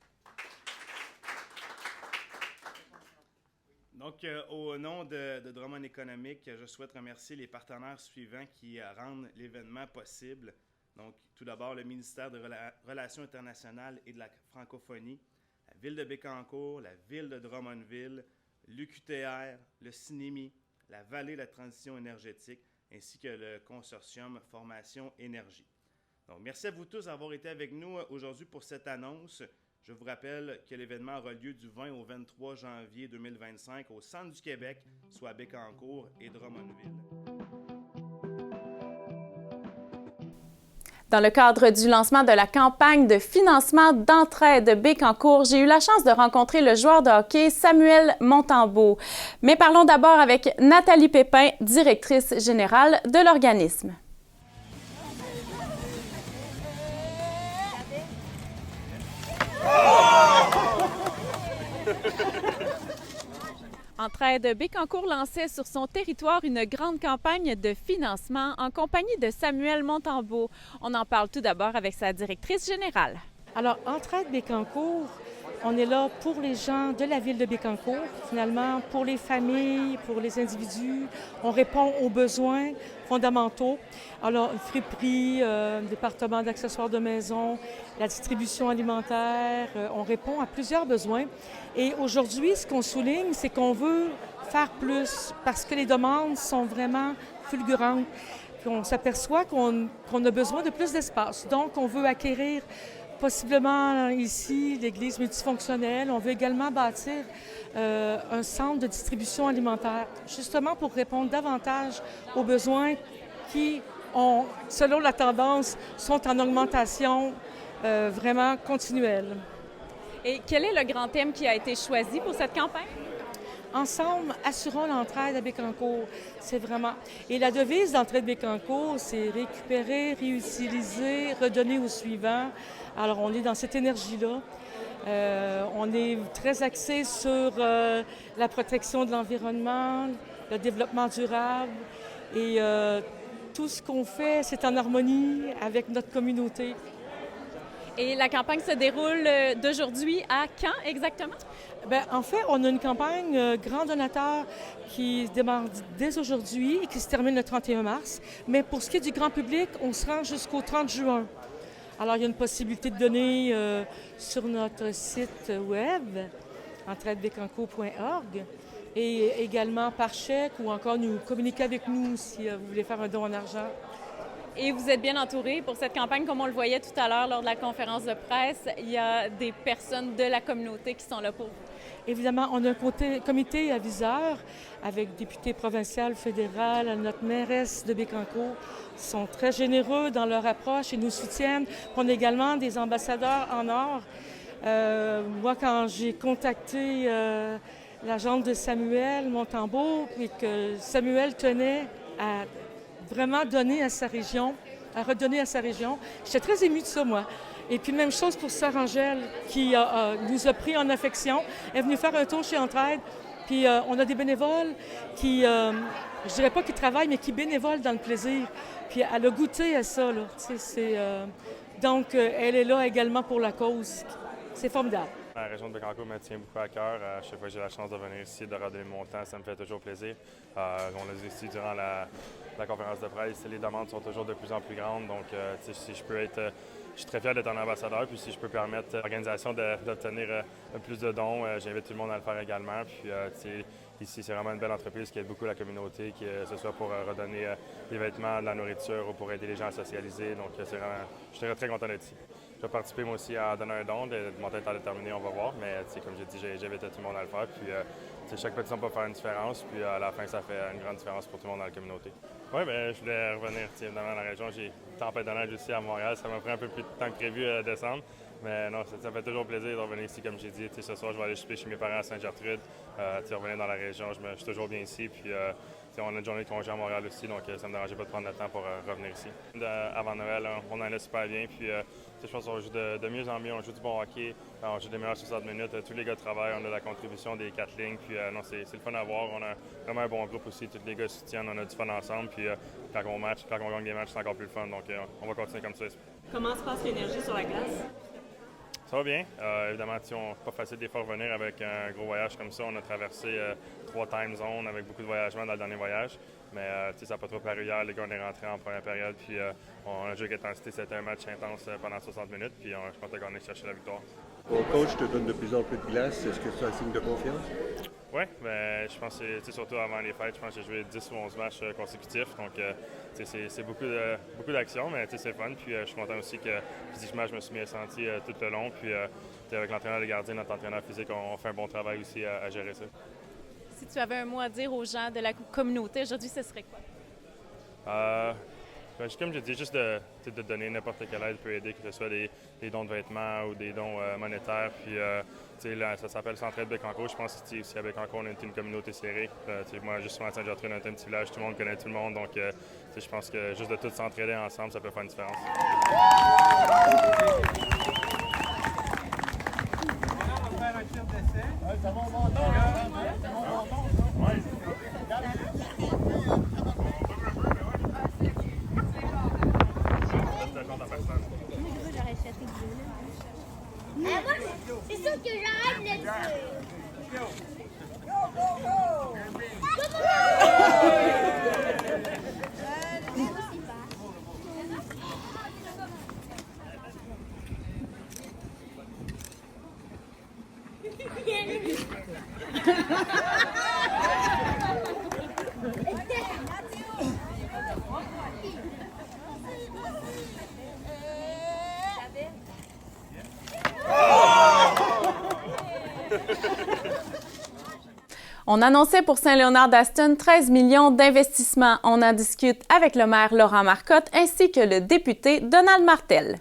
Donc, au nom de Drummond Économique, je souhaite remercier les partenaires suivants qui rendent l'événement possible. Donc, tout d'abord, le ministère de Relations internationales et de la francophonie, la Ville de Bécancour, la Ville de Drummondville, l'UQTR, le CINEMI, la Vallée de la transition énergétique, ainsi que le consortium Formation Énergie. Donc, merci à vous tous d'avoir été avec nous aujourd'hui pour cette annonce. Je vous rappelle que l'événement aura lieu du 20 au 23 janvier 2025 au centre du Québec, soit à Bécancour et Drummondville. Dans le cadre du lancement de la campagne de financement d'entraide Bécancour, j'ai eu la chance de rencontrer le joueur de hockey Samuel Montembeault. Mais parlons d'abord avec Nathalie Pépin, directrice générale de l'organisme. Entraide Bécancour lançait sur son territoire une grande campagne de financement en compagnie de Samuel Montembeault. On en parle tout d'abord avec sa directrice générale. Alors, Entraide Bécancour, on est là pour les gens de la ville de Bécancour, finalement, pour les familles, pour les individus. On répond aux besoins fondamentaux. Alors, une friperie, département d'accessoires de maison, la distribution alimentaire, on répond à plusieurs besoins. Et aujourd'hui, ce qu'on souligne, c'est qu'on veut faire plus parce que les demandes sont vraiment fulgurantes. Puis on s'aperçoit qu'on a besoin de plus d'espace. Donc, on veut acquérir possiblement ici l'église multifonctionnelle. On veut également bâtir un centre de distribution alimentaire, justement pour répondre davantage aux besoins qui, selon la tendance, sont en augmentation vraiment continuelle. Et quel est le grand thème qui a été choisi pour cette campagne? Ensemble, assurons l'entraide à Bécancour. C'est vraiment... Et la devise d'Entraide Bécancour, c'est récupérer, réutiliser, redonner au suivant. Alors, on est dans cette énergie-là. On est très axé sur la protection de l'environnement, le développement durable. Et tout ce qu'on fait, c'est en harmonie avec notre communauté. Et la campagne se déroule d'aujourd'hui à quand exactement? Bien, en fait, on a une campagne grand donateur qui démarre dès aujourd'hui et qui se termine le 31 mars. Mais pour ce qui est du grand public, on se rend jusqu'au 30 juin. Alors, il y a une possibilité de donner sur notre site web, entraidebécancour.org, et également par chèque ou encore nous communiquer avec nous si vous voulez faire un don en argent. Et vous êtes bien entouré pour cette campagne, comme on le voyait tout à l'heure lors de la conférence de presse. Il y a des personnes de la communauté qui sont là pour vous. Évidemment, on a un comité aviseur avec député provincial, fédéral, notre mairesse de Bécancour. Ils sont très généreux dans leur approche et nous soutiennent. On a également des ambassadeurs en or. Moi, quand j'ai contacté l'agente de Samuel Montembeault et que Samuel tenait à vraiment donner à sa région, à redonner à sa région. J'étais très émue de ça, moi. Et puis, même chose pour Sœur Angèle, qui nous a pris en affection. Elle est venue faire un tour chez Entraide. Puis, on a des bénévoles qui, je dirais pas qui travaillent, mais qui bénévolent dans le plaisir. Puis, elle a goûté à ça, là. Donc, elle est là également pour la cause. C'est formidable. La région de Bécancour me tient beaucoup à cœur. À chaque fois que j'ai la chance de venir ici, de redonner mon temps, ça me fait toujours plaisir. On l'a dit ici durant la conférence de presse, les demandes sont toujours de plus en plus grandes. Donc, si je peux être... Je suis très fier d'être un ambassadeur, puis si je peux permettre à l'organisation d'obtenir plus de dons, j'invite tout le monde à le faire également. Puis, ici, c'est vraiment une belle entreprise qui aide beaucoup la communauté, que ce soit pour redonner des vêtements, de la nourriture ou pour aider les gens à socialiser. Donc, je suis très content d'être ici. Je vais participer moi aussi à donner un don. De mon temps déterminé, on va voir. Mais comme j'ai dit, j'invite tout le monde à le faire. Puis chaque petit son peut faire une différence. Puis à la fin, ça fait une grande différence pour tout le monde dans la communauté. Oui, bien, je voulais revenir évidemment à la région. J'ai une tempête de neige aussi à Montréal. Ça m'a pris un peu plus de temps que prévu à descendre. Mais non, ça fait toujours plaisir de revenir ici, comme j'ai dit. Ce soir, je vais aller souper chez mes parents à Sainte-Gertrude. Revenir dans la région, je suis toujours bien ici. Puis, on a une journée de congé à Montréal aussi, donc ça ne me dérangeait pas de prendre le temps pour revenir ici. Avant Noël, on en allait super bien. Puis, je pense qu'on joue de mieux en mieux. On joue du bon hockey, on joue des meilleures 60 minutes. Tous les gars travaillent, on a la contribution des 4 lignes. Puis, non, c'est le fun à voir. On a vraiment un bon groupe aussi. Tous les gars soutiennent, on a du fun ensemble. Puis, quand on gagne des matchs, c'est encore plus le fun. Donc, on va continuer comme ça. Comment se passe l'énergie sur la glace? Ça va bien. Évidemment, c'est pas facile des fois de revenir avec un gros voyage comme ça. On a traversé 3 time zones avec beaucoup de voyagements dans le dernier voyage. Mais ça n'a pas trop paru hier. Les gars, on est rentrés en première période. Puis on a joué avec intensité. C'était un match intense pendant 60 minutes. Puis je pense qu'on est cherché la victoire. Ton coach te donne de plus en plus de glace. Est-ce que c'est un signe de confiance? Oui, ben, je pense que surtout avant les fêtes, je pense que j'ai joué 10 ou 11 matchs consécutifs. Donc, c'est beaucoup d'actions, mais c'est le fun. Puis, je suis content aussi que physiquement, je me suis bien senti tout le long. Puis, avec l'entraîneur des gardiens, notre entraîneur physique, on fait un bon travail aussi à gérer ça. Si tu avais un mot à dire aux gens de la communauté aujourd'hui, ce serait quoi? Comme je dis, juste de donner n'importe quelle aide peut aider, que ce soit des dons de vêtements ou des dons monétaires. Puis, là, ça s'appelle Centraide Bécancour. Je pense que si à Bécancour, on est une communauté serrée. Moi, justement, à Sainte-Gertrude, on est un petit village, tout le monde connaît tout le monde. Donc, je pense que juste de tous s'entraider ensemble, ça peut faire une différence. C'est sûr que j'arrête de le dire. On annonçait pour Saint-Léonard-d'Aston 13 millions d'investissements. On en discute avec le maire Laurent Marcotte ainsi que le député Donald Martel.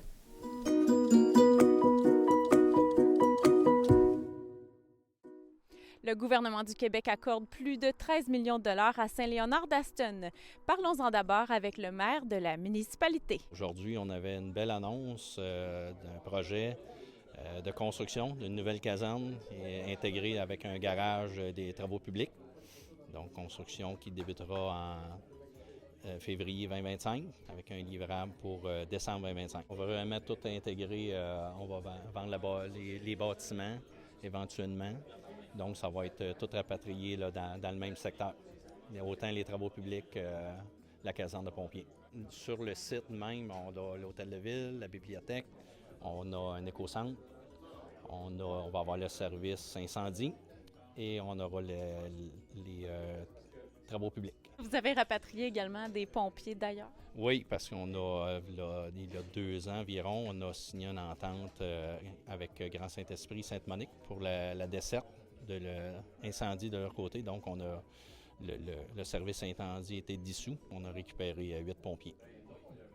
Le gouvernement du Québec accorde plus de 13 millions de dollars à Saint-Léonard-d'Aston. Parlons-en d'abord avec le maire de la municipalité. Aujourd'hui, on avait une belle annonce d'un projet de construction d'une nouvelle caserne intégrée avec un garage des travaux publics. Donc, construction qui débutera en février 2025 avec un livrable pour décembre 2025. On va vraiment tout intégrer, on va vendre les bâtiments éventuellement. Donc, ça va être tout rapatrié là, dans le même secteur. Autant les travaux publics que la caserne de pompiers. Sur le site même, on a l'hôtel de ville, la bibliothèque, on a un éco-centre, on va avoir le service incendie et on aura les travaux publics. Vous avez rapatrié également des pompiers d'ailleurs? Oui, parce qu'on a, il y a 2 ans environ, on a signé une entente avec Grand Saint-Esprit, Sainte-Monique pour la desserte de l'incendie de leur côté. Donc, on a le service incendie a été dissous. On a récupéré 8 pompiers.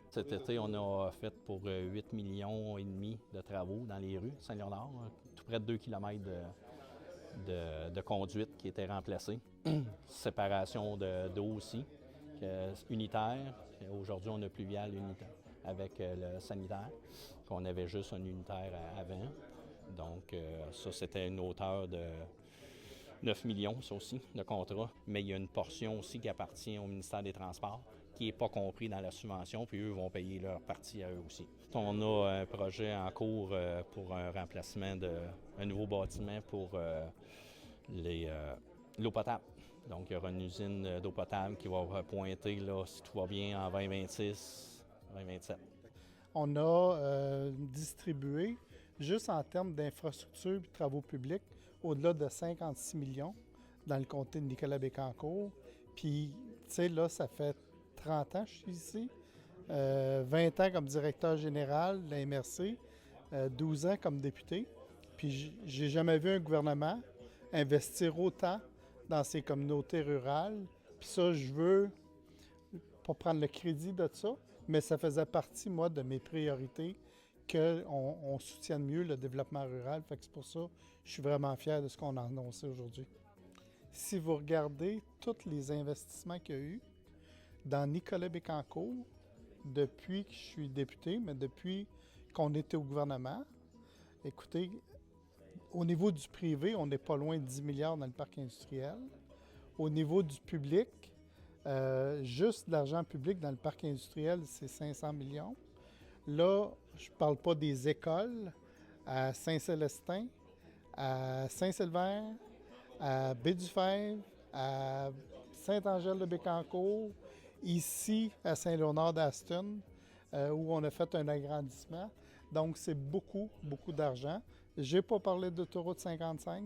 Cet été, on a fait pour 8,5 millions de travaux dans les rues Saint-Léonard, tout près de 2 km de conduite qui étaient remplacées. Séparation d'eau aussi, unitaire. Aujourd'hui, on a pluvial unitaire avec le sanitaire, qu'on avait juste un unitaire avant. Donc, ça, c'était une hauteur de 9 millions, ça aussi, de contrat. Mais il y a une portion aussi qui appartient au ministère des Transports, qui n'est pas compris dans la subvention, puis eux vont payer leur partie à eux aussi. On a un projet en cours pour un remplacement d'un nouveau bâtiment pour l'eau potable. Donc, il y aura une usine d'eau potable qui va pointer, là, si tout va bien, en 2026, 2027. On a distribué, juste en termes d'infrastructures et travaux publics, au-delà de 56 millions dans le comté de Nicolet-Bécancour. Puis, tu sais, là, ça fait 30 ans que je suis ici, 20 ans comme directeur général de la MRC, 12 ans comme député. Puis, j'ai jamais vu un gouvernement investir autant dans ces communautés rurales. Puis ça, je veux pas prendre le crédit de ça, mais ça faisait partie, moi, de mes priorités qu'on soutienne mieux le développement rural. Fait que c'est pour ça que je suis vraiment fier de ce qu'on a annoncé aujourd'hui. Si vous regardez tous les investissements qu'il y a eu dans Nicolet-Bécancour, depuis que je suis député, mais depuis qu'on était au gouvernement, écoutez, au niveau du privé, on n'est pas loin de 10 milliards dans le parc industriel. Au niveau du public, juste de l'argent public dans le parc industriel, c'est 500 millions. Là, je ne parle pas des écoles à Saint-Célestin, à Saint-Sylvain, à Baie-du-Fèvre, à Saint-Angèle-de-Bécancour, ici à Saint-Léonard d'Aston, où on a fait un agrandissement. Donc, c'est beaucoup, beaucoup d'argent. Je n'ai pas parlé d'autoroute 55,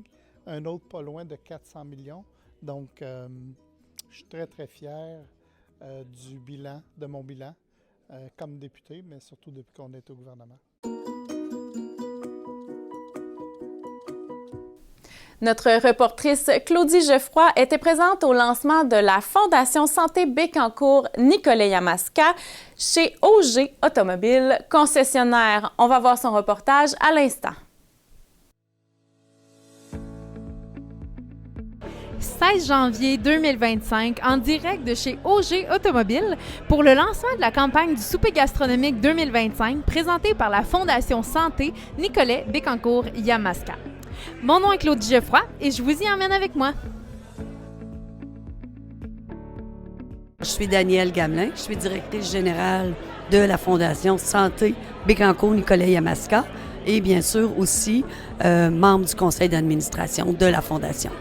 un autre pas loin de 400 millions. Donc, je suis très, très fier du bilan, de mon bilan comme député, mais surtout depuis qu'on est au gouvernement. Notre reportrice Claudie Geoffroy était présente au lancement de la Fondation Santé Bécancour Nicolet-Yamaska chez OG Automobile, concessionnaire. On va voir son reportage à l'instant. 16 janvier 2025, en direct de chez OG Automobile, pour le lancement de la campagne du souper gastronomique 2025 présentée par la Fondation Santé Nicolet-Bécancour-Yamaska. Mon nom est Claudie Geoffroy et je vous y emmène avec moi. Je suis Danielle Gamelin, je suis directrice générale de la Fondation Santé Bécancour-Nicolet-Yamaska et bien sûr aussi membre du conseil d'administration de la Fondation.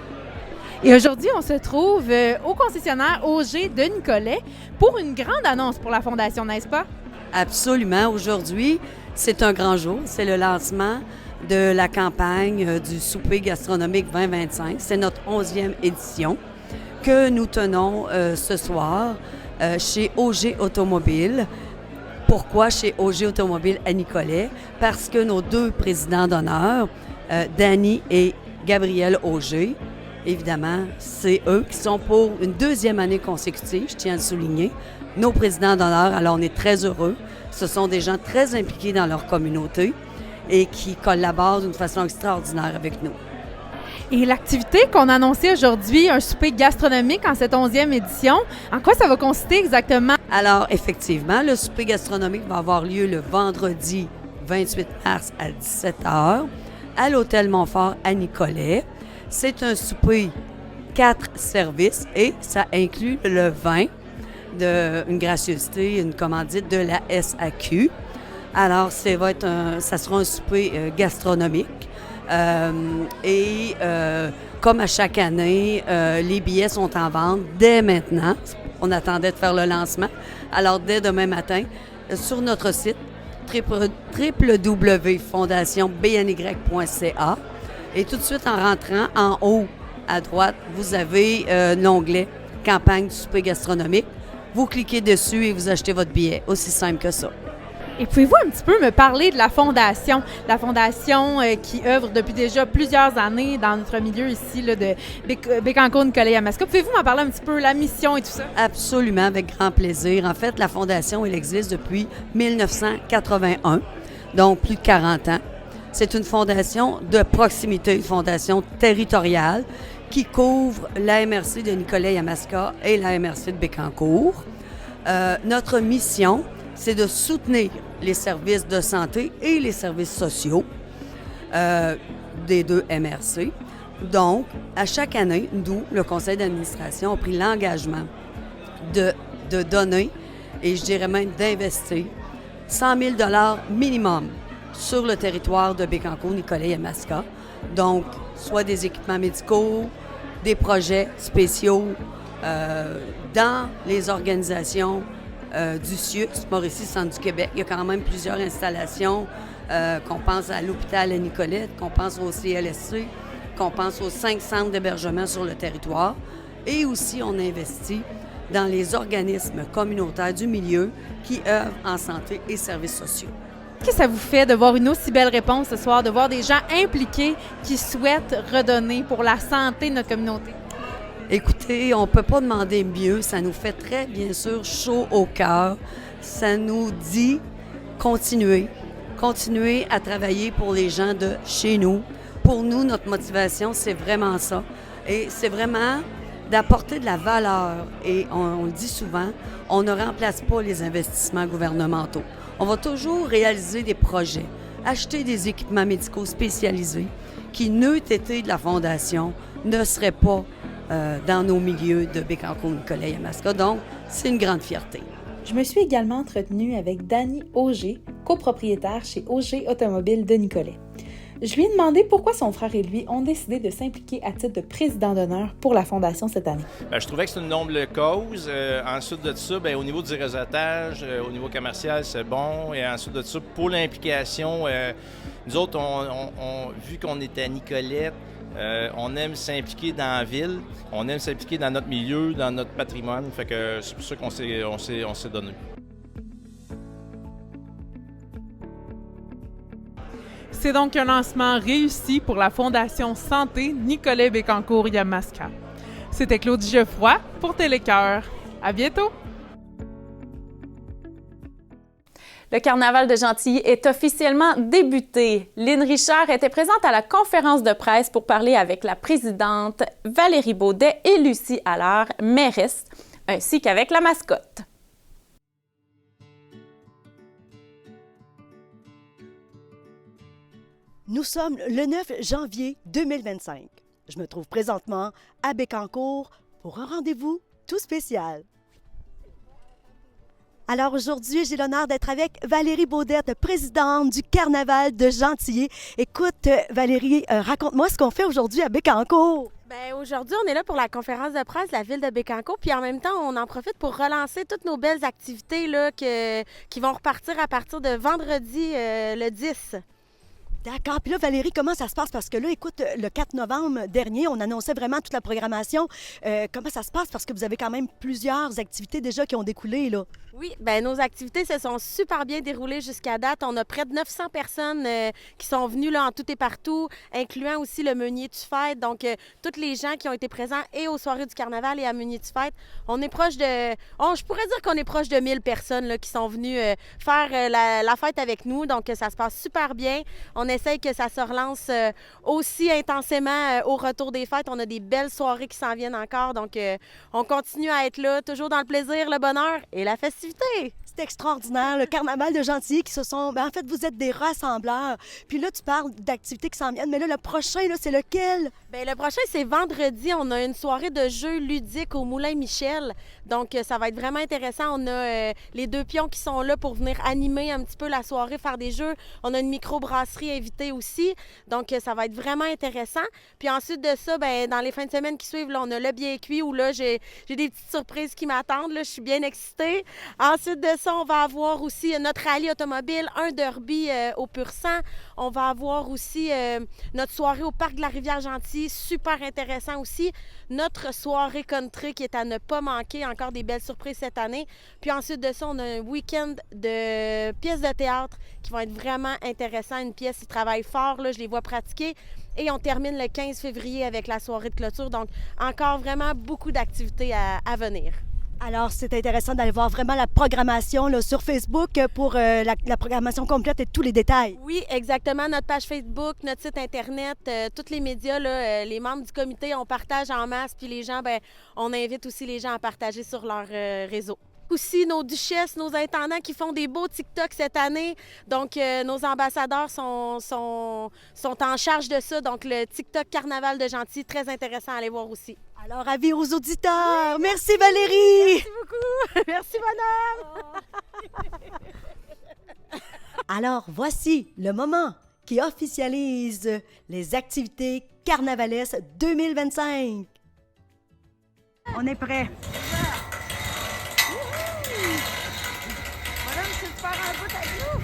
Et aujourd'hui, on se trouve au concessionnaire OG de Nicolet pour une grande annonce pour la Fondation, n'est-ce pas? Absolument. Aujourd'hui, c'est un grand jour. C'est le lancement de la campagne du souper gastronomique 2025. C'est notre 11e édition que nous tenons ce soir chez OG Automobile. Pourquoi chez OG Automobile à Nicolet? Parce que nos deux présidents d'honneur, Danny et Gabriel Auger, évidemment, c'est eux qui sont pour une deuxième année consécutive, je tiens à le souligner, nos présidents d'honneur. Alors, on est très heureux. Ce sont des gens très impliqués dans leur communauté et qui collaborent d'une façon extraordinaire avec nous. Et l'activité qu'on a annoncée aujourd'hui, un souper gastronomique en cette 11e édition, en quoi ça va consister exactement? Alors, effectivement, le souper gastronomique va avoir lieu le vendredi 28 mars à 17h à l'Hôtel Montfort à Nicolet. C'est un souper 4 services et ça inclut le vin, une gracieuseté, une commandite de la SAQ. Alors, ça sera un souper gastronomique. Comme à chaque année, les billets sont en vente dès maintenant. On attendait de faire le lancement. Alors, dès demain matin, sur notre site www.fondationbny.ca. Et tout de suite, en rentrant en haut à droite, vous avez l'onglet « Campagne du souper gastronomique ». Vous cliquez dessus et vous achetez votre billet. Aussi simple que ça. Et pouvez-vous un petit peu me parler de la Fondation? La Fondation qui œuvre depuis déjà plusieurs années dans notre milieu ici là, de Bécancour-Nicolet-Yamaska. Pouvez-vous m'en parler un petit peu, la mission et tout ça? Absolument, avec grand plaisir. En fait, la Fondation, elle existe depuis 1981, donc plus de 40 ans. C'est une fondation de proximité, une fondation territoriale qui couvre la MRC de Nicolet-Yamaska et la MRC de Bécancour. Notre mission, c'est de soutenir les services de santé et les services sociaux des deux MRC. Donc, à chaque année, nous, le conseil d'administration, a pris l'engagement de donner, et je dirais même d'investir, 100 000 $ minimum sur le territoire de Bécancour-Nicolet-Yamaska. Donc, soit des équipements médicaux, des projets spéciaux dans les organisations du CIUS, Mauricie, Centre du Québec. Il y a quand même plusieurs installations, qu'on pense à l'hôpital à Nicolette, qu'on pense au CLSC, on pense aux 5 centres d'hébergement sur le territoire. Et aussi, on investit dans les organismes communautaires du milieu qui œuvrent en santé et services sociaux. Qu'est-ce que ça vous fait de voir une aussi belle réponse ce soir, de voir des gens impliqués qui souhaitent redonner pour la santé de notre communauté? Écoutez, on ne peut pas demander mieux. Ça nous fait très, bien sûr, chaud au cœur. Ça nous dit continuer à travailler pour les gens de chez nous. Pour nous, notre motivation, c'est vraiment ça. Et c'est vraiment d'apporter de la valeur. Et on le dit souvent, on ne remplace pas les investissements gouvernementaux. On va toujours réaliser des projets, acheter des équipements médicaux spécialisés qui, n'eût été de la Fondation, ne seraient pas dans nos milieux de Bécancour, Nicolet et Yamaska. Donc, c'est une grande fierté. Je me suis également entretenue avec Dany Auger, copropriétaire chez Auger Automobile de Nicolet. Je lui ai demandé pourquoi son frère et lui ont décidé de s'impliquer à titre de président d'honneur pour la Fondation cette année. Bien, je trouvais que c'est une noble cause. Ensuite de ça, bien, au niveau du réseautage, au niveau commercial, c'est bon. Et ensuite de ça, pour l'implication, nous autres, vu qu'on est à Nicolette, on aime s'impliquer dans la ville, on aime s'impliquer dans notre milieu, dans notre patrimoine. Fait que c'est pour ça qu'on s'est donné. C'est donc un lancement réussi pour la Fondation Santé Nicolet Bécancour Yamaska. C'était Claudie Geoffroy pour Télécœur. À bientôt! Le carnaval de Gentilly est officiellement débuté. Lynn Richard était présente à la conférence de presse pour parler avec la présidente Valérie Beaudet et Lucie Allard, mairesse, ainsi qu'avec la mascotte. Nous sommes le 9 janvier 2025. Je me trouve présentement à Bécancour pour un rendez-vous tout spécial. Alors aujourd'hui, j'ai l'honneur d'être avec Valérie Beaudet, présidente du Carnaval de Gentilly. Écoute, Valérie, raconte-moi ce qu'on fait aujourd'hui à Bécancour. Bien, aujourd'hui, on est là pour la conférence de presse de la ville de Bécancour, puis en même temps, on en profite pour relancer toutes nos belles activités là, qui vont repartir à partir de vendredi le 10. D'accord. Puis là, Valérie, comment ça se passe? Parce que là, écoute, le 4 novembre dernier, on annonçait vraiment toute la programmation. Comment ça se passe? Parce que vous avez quand même plusieurs activités déjà qui ont découlé, là. Oui, bien, nos activités se sont super bien déroulées jusqu'à date. On a près de 900 personnes qui sont venues là, en tout et partout, incluant aussi le Meunier du Fête. Donc, tous les gens qui ont été présents et aux soirées du carnaval et à Meunier du Fête, on est proche de... je pourrais dire qu'on est proche de 1000 personnes là, qui sont venues faire la fête avec nous. Donc, ça se passe super bien. On essaye que ça se relance aussi intensément au retour des fêtes. On a des belles soirées qui s'en viennent encore. Donc, on continue à être là, toujours dans le plaisir, le bonheur et la festivité. C'est extraordinaire, le carnaval de Gentilly qui se sont... en fait, vous êtes des rassembleurs. Puis là, tu parles d'activités qui s'en viennent, mais là, le prochain, là, c'est lequel? Bien, le prochain, c'est vendredi. On a une soirée de jeux ludiques au Moulin Michel. Donc, ça va être vraiment intéressant. On a les deux pions qui sont là pour venir animer un petit peu la soirée, faire des jeux. On a une microbrasserie invitée aussi. Donc, ça va être vraiment intéressant. Puis ensuite de ça, bien, dans les fins de semaine qui suivent, là, on a le bien cuit où là, j'ai des petites surprises qui m'attendent. Là, je suis bien excitée. Ensuite de ça, on va avoir aussi notre rallye automobile, un derby au pur sang. On va avoir aussi notre soirée au parc de la Rivière-Gentilly, super intéressant aussi. Notre soirée country qui est à ne pas manquer, encore des belles surprises cette année. Puis ensuite de ça, on a un week-end de pièces de théâtre qui vont être vraiment intéressants. Une pièce qui travaille fort, là, je les vois pratiquer. Et on termine le 15 février avec la soirée de clôture. Donc, encore vraiment beaucoup d'activités à venir. Alors, c'est intéressant d'aller voir vraiment la programmation là, sur Facebook pour la programmation complète et tous les détails. Oui, exactement. Notre page Facebook, notre site Internet, tous les médias, là, les membres du comité, on partage en masse. Puis les gens, bien, on invite aussi les gens à partager sur leur réseau. Aussi, nos duchesses, nos intendants qui font des beaux TikTok cette année. Donc, nos ambassadeurs sont en charge de ça. Donc, le TikTok Carnaval de Gentilly, très intéressant à aller voir aussi. Alors, avis aux auditeurs. Oui. Merci Valérie. Merci beaucoup. Merci, bonhomme. Alors, voici le moment qui officialise les activités carnavalesques 2025. On est prêt. Madame, tu veux faire un bout avec nous?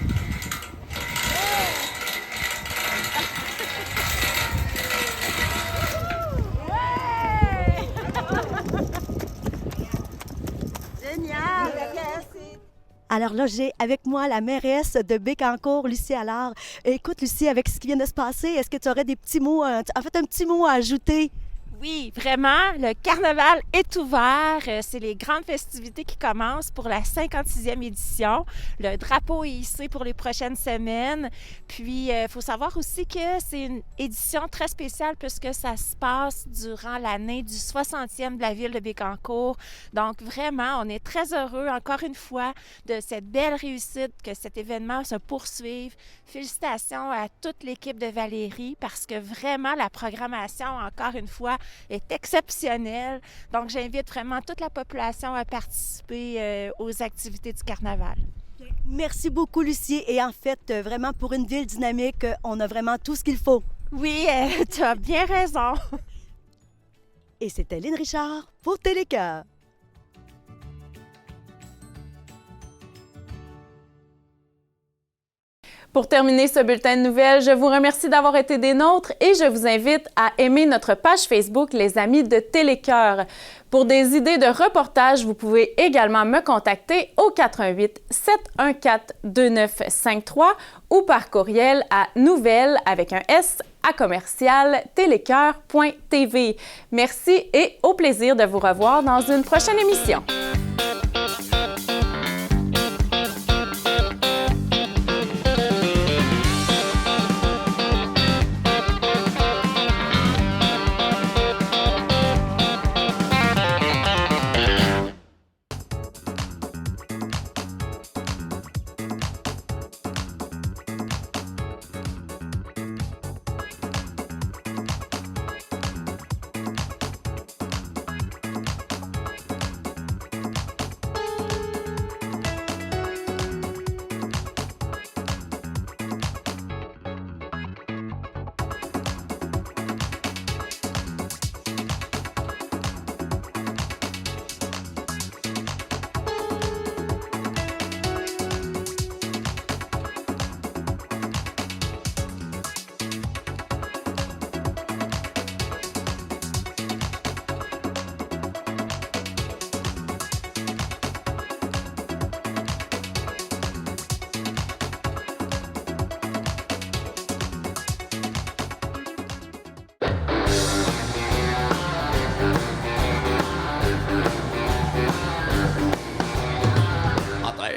Alors là, j'ai avec moi la mairesse de Bécancour, Lucie Allard. Écoute, Lucie, avec ce qui vient de se passer, est-ce que tu aurais des petits mots, un petit mot à ajouter? Oui, vraiment, le carnaval est ouvert. C'est les grandes festivités qui commencent pour la 56e édition. Le drapeau est hissé pour les prochaines semaines. Puis, il faut savoir aussi que c'est une édition très spéciale puisque ça se passe durant l'année du 60e de la ville de Bécancour. Donc, vraiment, on est très heureux, encore une fois, de cette belle réussite, que cet événement se poursuive. Félicitations à toute l'équipe de Valérie parce que vraiment, la programmation, encore une fois, est exceptionnelle. Donc, j'invite vraiment toute la population à participer aux activités du carnaval. Merci beaucoup, Lucie. Et en fait, vraiment, pour une ville dynamique, on a vraiment tout ce qu'il faut. Oui, tu as bien raison. Et c'était Lynn Richard pour Télécœur. Pour terminer ce bulletin de nouvelles, je vous remercie d'avoir été des nôtres et je vous invite à aimer notre page Facebook Les Amis de Télécœur. Pour des idées de reportages, vous pouvez également me contacter au 88 714 2953 ou par courriel à nouvelles avec un S à commercial-télécœur.tv. Merci et au plaisir de vous revoir dans une prochaine émission.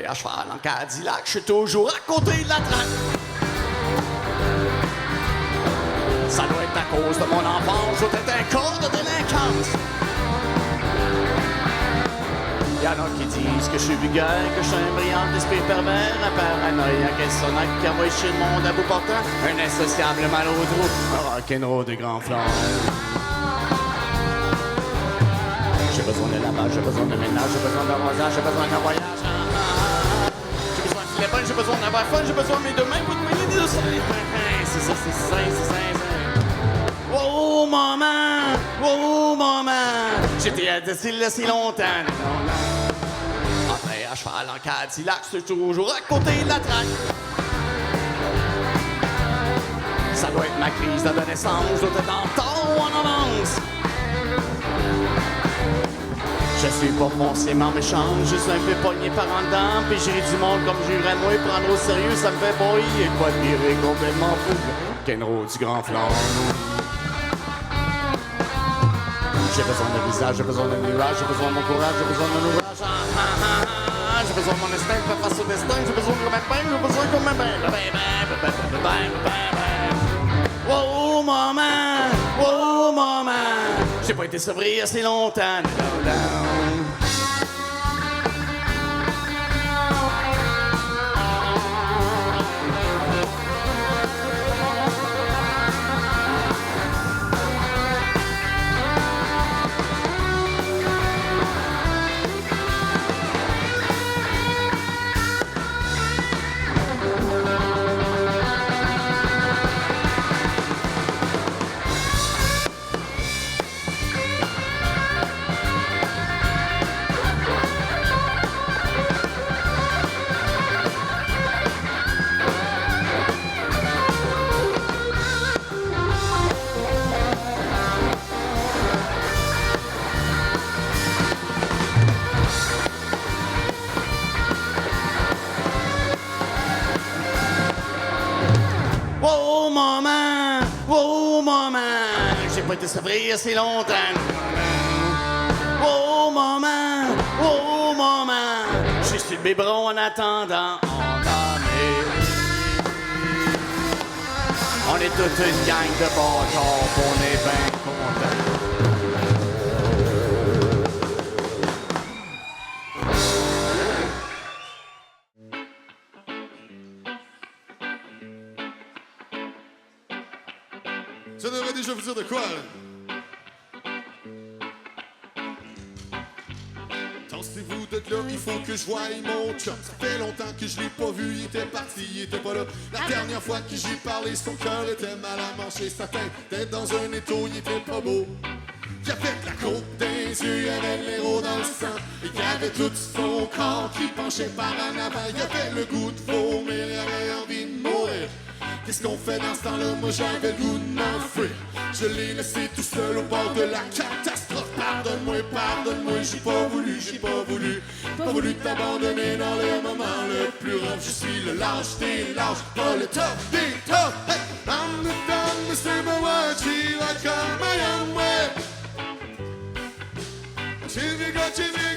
À cheval en Cadillac, je suis toujours à côté de la traque. Ça doit être à cause de mon enfance, je dois être un corps de délinquance. Y'en a qui disent que je suis vulgaire, que je suis un brillant esprit pervers, un paranoïaque insomniaque qui envoie chez le monde à bout portant, un insociable mal au trou, un rock'n'roll de grand flanc. J'ai besoin de lavage, j'ai besoin de ménage, j'ai besoin d'arrosage, j'ai besoin d'un voyage. J'ai besoin d'avoir fun, j'ai besoin de mes deux mains pour te mêler de ça. C'est ça, c'est ça, c'est ça. Oh maman, oh maman, j'étais à Destil si longtemps. Entré à cheval en Cadillac, c'est toujours à côté de la traque. Ça doit être ma crise d'adolescence, je dois être en temps ou en avance. Je suis pas foncièrement méchant, je suis un peu pogné par en dedans. Puis j'ai du monde comme j'irais moi, prendre au sérieux, ça me fait boy. Et quoi de virer complètement fou, Kenro du grand flanc. J'ai besoin de visage, j'ai besoin de nuage, j'ai besoin de mon courage, j'ai besoin de mon ouvrage. J'ai besoin de mon instinct, faire face au destin, j'ai besoin de ma peine, j'ai besoin de ma peine. Oh maman, oh maman, j'ai pas été sevré assez longtemps. maman, j'ai pas été sabré assez longtemps. Oh maman, je suis le biberon en attendant. On est toute une gang de bâtards, on est bien contents. Ça devrait déjà vous dire de quoi, là? Tassez-vous de là, il faut que je voie mon chum. Ça fait longtemps que je l'ai pas vu, il était parti, il était pas là. La dernière fois que j'ai parlé, son cœur était mal à manger. Sa tête était dans un étau, il était pas beau. Il y avait de la coupe dans les yeux, il y avait de l'héros dans le sang. Il y avait tout son corps qui penchait par en avant. Il y avait le goût de vomir, il avait envie de mourir. Qu'est-ce qu'on fait dans ce temps-là? Moi j'avais le goût de m'enfuir. Je l'ai laissé tout seul au bord de la catastrophe. Pardonne-moi, j'ai pas voulu t'abandonner dans le moment le plus rough. Je suis le lâche des lâches, pas le top des top. Hey, I'm the dumb, Mr. Mawachi, like I'm a young way. Chiviga,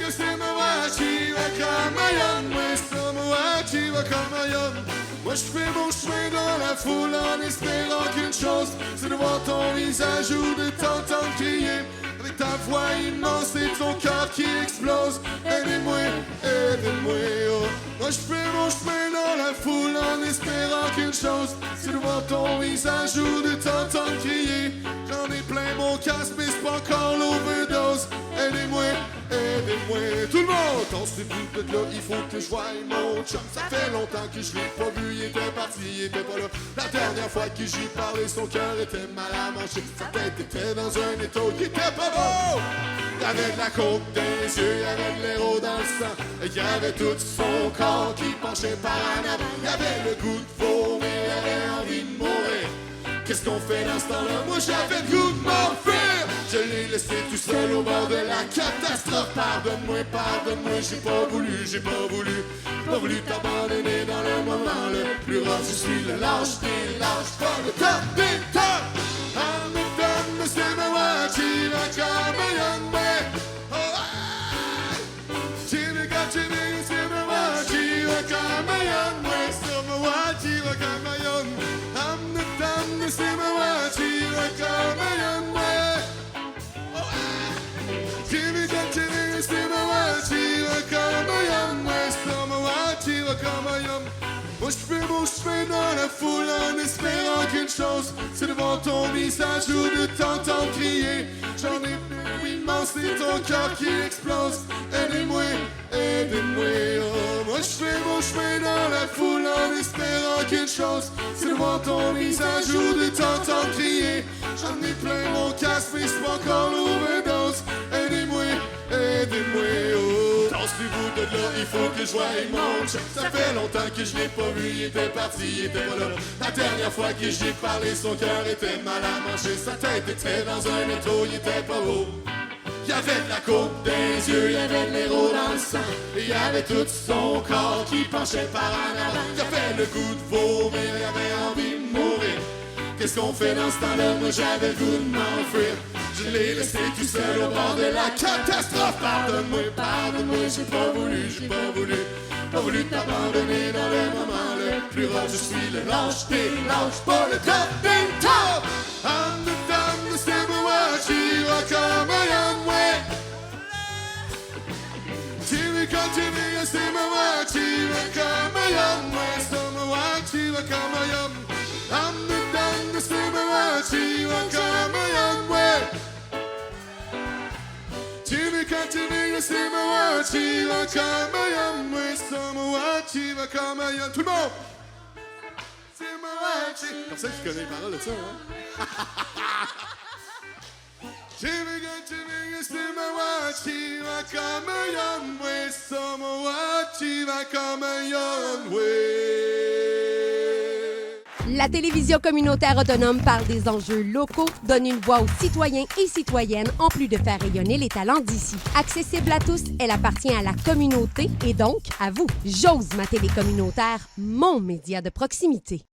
Mr. Mawachi, like I'm a young way. Mr. Mawachi, like I'm a young. Moi je fais mon chemin dans la foule en espérant qu'une chose, c'est de voir ton visage ou de t'entendre crier avec ta voix immense et ton cœur qui explose. Aidez-moi, oh. Moi je fais mon chemin dans la foule en espérant qu'une chose, c'est de voir ton visage ou de t'entendre crier. J'en ai plein mon casque mais c'est pas encore l'overdose. Aidez-moi, tout le monde. Tassez-vous de là, il faut que je voie mon chum. Ça fait longtemps que je l'ai pas vu, il était parti, il était pas là. La dernière fois que j'y parlais, son cœur était mal à manger. Sa tête était dans un étau qui était pas beau. Il y avait de la coke dans les yeux, il y avait de l'héros dans le sang. Et il y avait tout son corps qui penchait par en avant. Il y avait le goût de vomir, il avait envie de mourir. Qu'est-ce qu'on fait dans ce temps-là? Moi j'avais le goût de m'enfuir. Je l'ai laissé tout seul au bord de la catastrophe. Pardonne-moi, j'ai pas voulu t'abandonner dans le moment le plus rough. Je suis le lâche des lâches, pas le top des top. I'm the dumb, Mr. Mawachi, like I'm a young man. Oh, Jimmy, Mr. Mawachi, like I'm a young man. Mr. Mawachi, like I'm a young. I'm the dumb, Mr. Mawachi, like I'm a young man. Jimmy, Mr. Mawachi, like I'm a young man. Mr. Mawachi, like I'm a young. Moi je fais mon chemin dans la foule en espérant qu'une chose, c'est de voir ton visage ou de t'entendre crier. J'en ai plus immense et ton cœur qui explose. Aidez-moi, oh. Moi je fais mon chemin dans la foule en espérant qu'une chose, c'est de voir ton visage ou de t'entendre crier. J'en ai plein mon casque mais c'est pas encore l'overdose. Aidez-moi, oh. Tassez-vous de là, il faut que je voie mon chum. Ça fait longtemps que je l'ai pas vu, il était parti, il était pas là. La dernière fois que j'y ai parlé, son cœur était mal à manger. Sa tête était dans un étau, il était pas beau. Il y avait de la coupe dans les yeux, il y avait de l'héros dans le sang. Et il y avait tout son corps qui penchait par en avant. Il y avait le goût de vomir, il y avait envie de mourir. Qu'est-ce qu'on fait dans ce temps-là? Moi j'avais le goût de m'enfuir. Je l'ai laissé tout seul au bord de la catastrophe. Pardonne-moi, j'ai pas voulu t'abandonner dans le moment le plus rough. Je suis le lâche des lâches, pas le top des top. I'm the dumb, Mr. Mawachi, like I'm a young way. Jimmy, Mr. Mawachi, like I'm a young way. Mr. Mawachi, like I'm a young. I'm the dumb, Mr. Mawachi, like I'm a young way. Jimmy, Mr. Mawachi, like I'm a young way. Mr. Mawachi, like I'm a young. Tout le monde! C'est Mawachi. Comme ça que je connais les paroles de ça, hein? Jimmy, Mr. Mawachi, like I'm a young way. Mr. Mawachi, like I'm a young way. La télévision communautaire autonome parle des enjeux locaux, donne une voix aux citoyens et citoyennes en plus de faire rayonner les talents d'ici. Accessible à tous, elle appartient à la communauté et donc à vous. J'ose ma télé communautaire, mon média de proximité.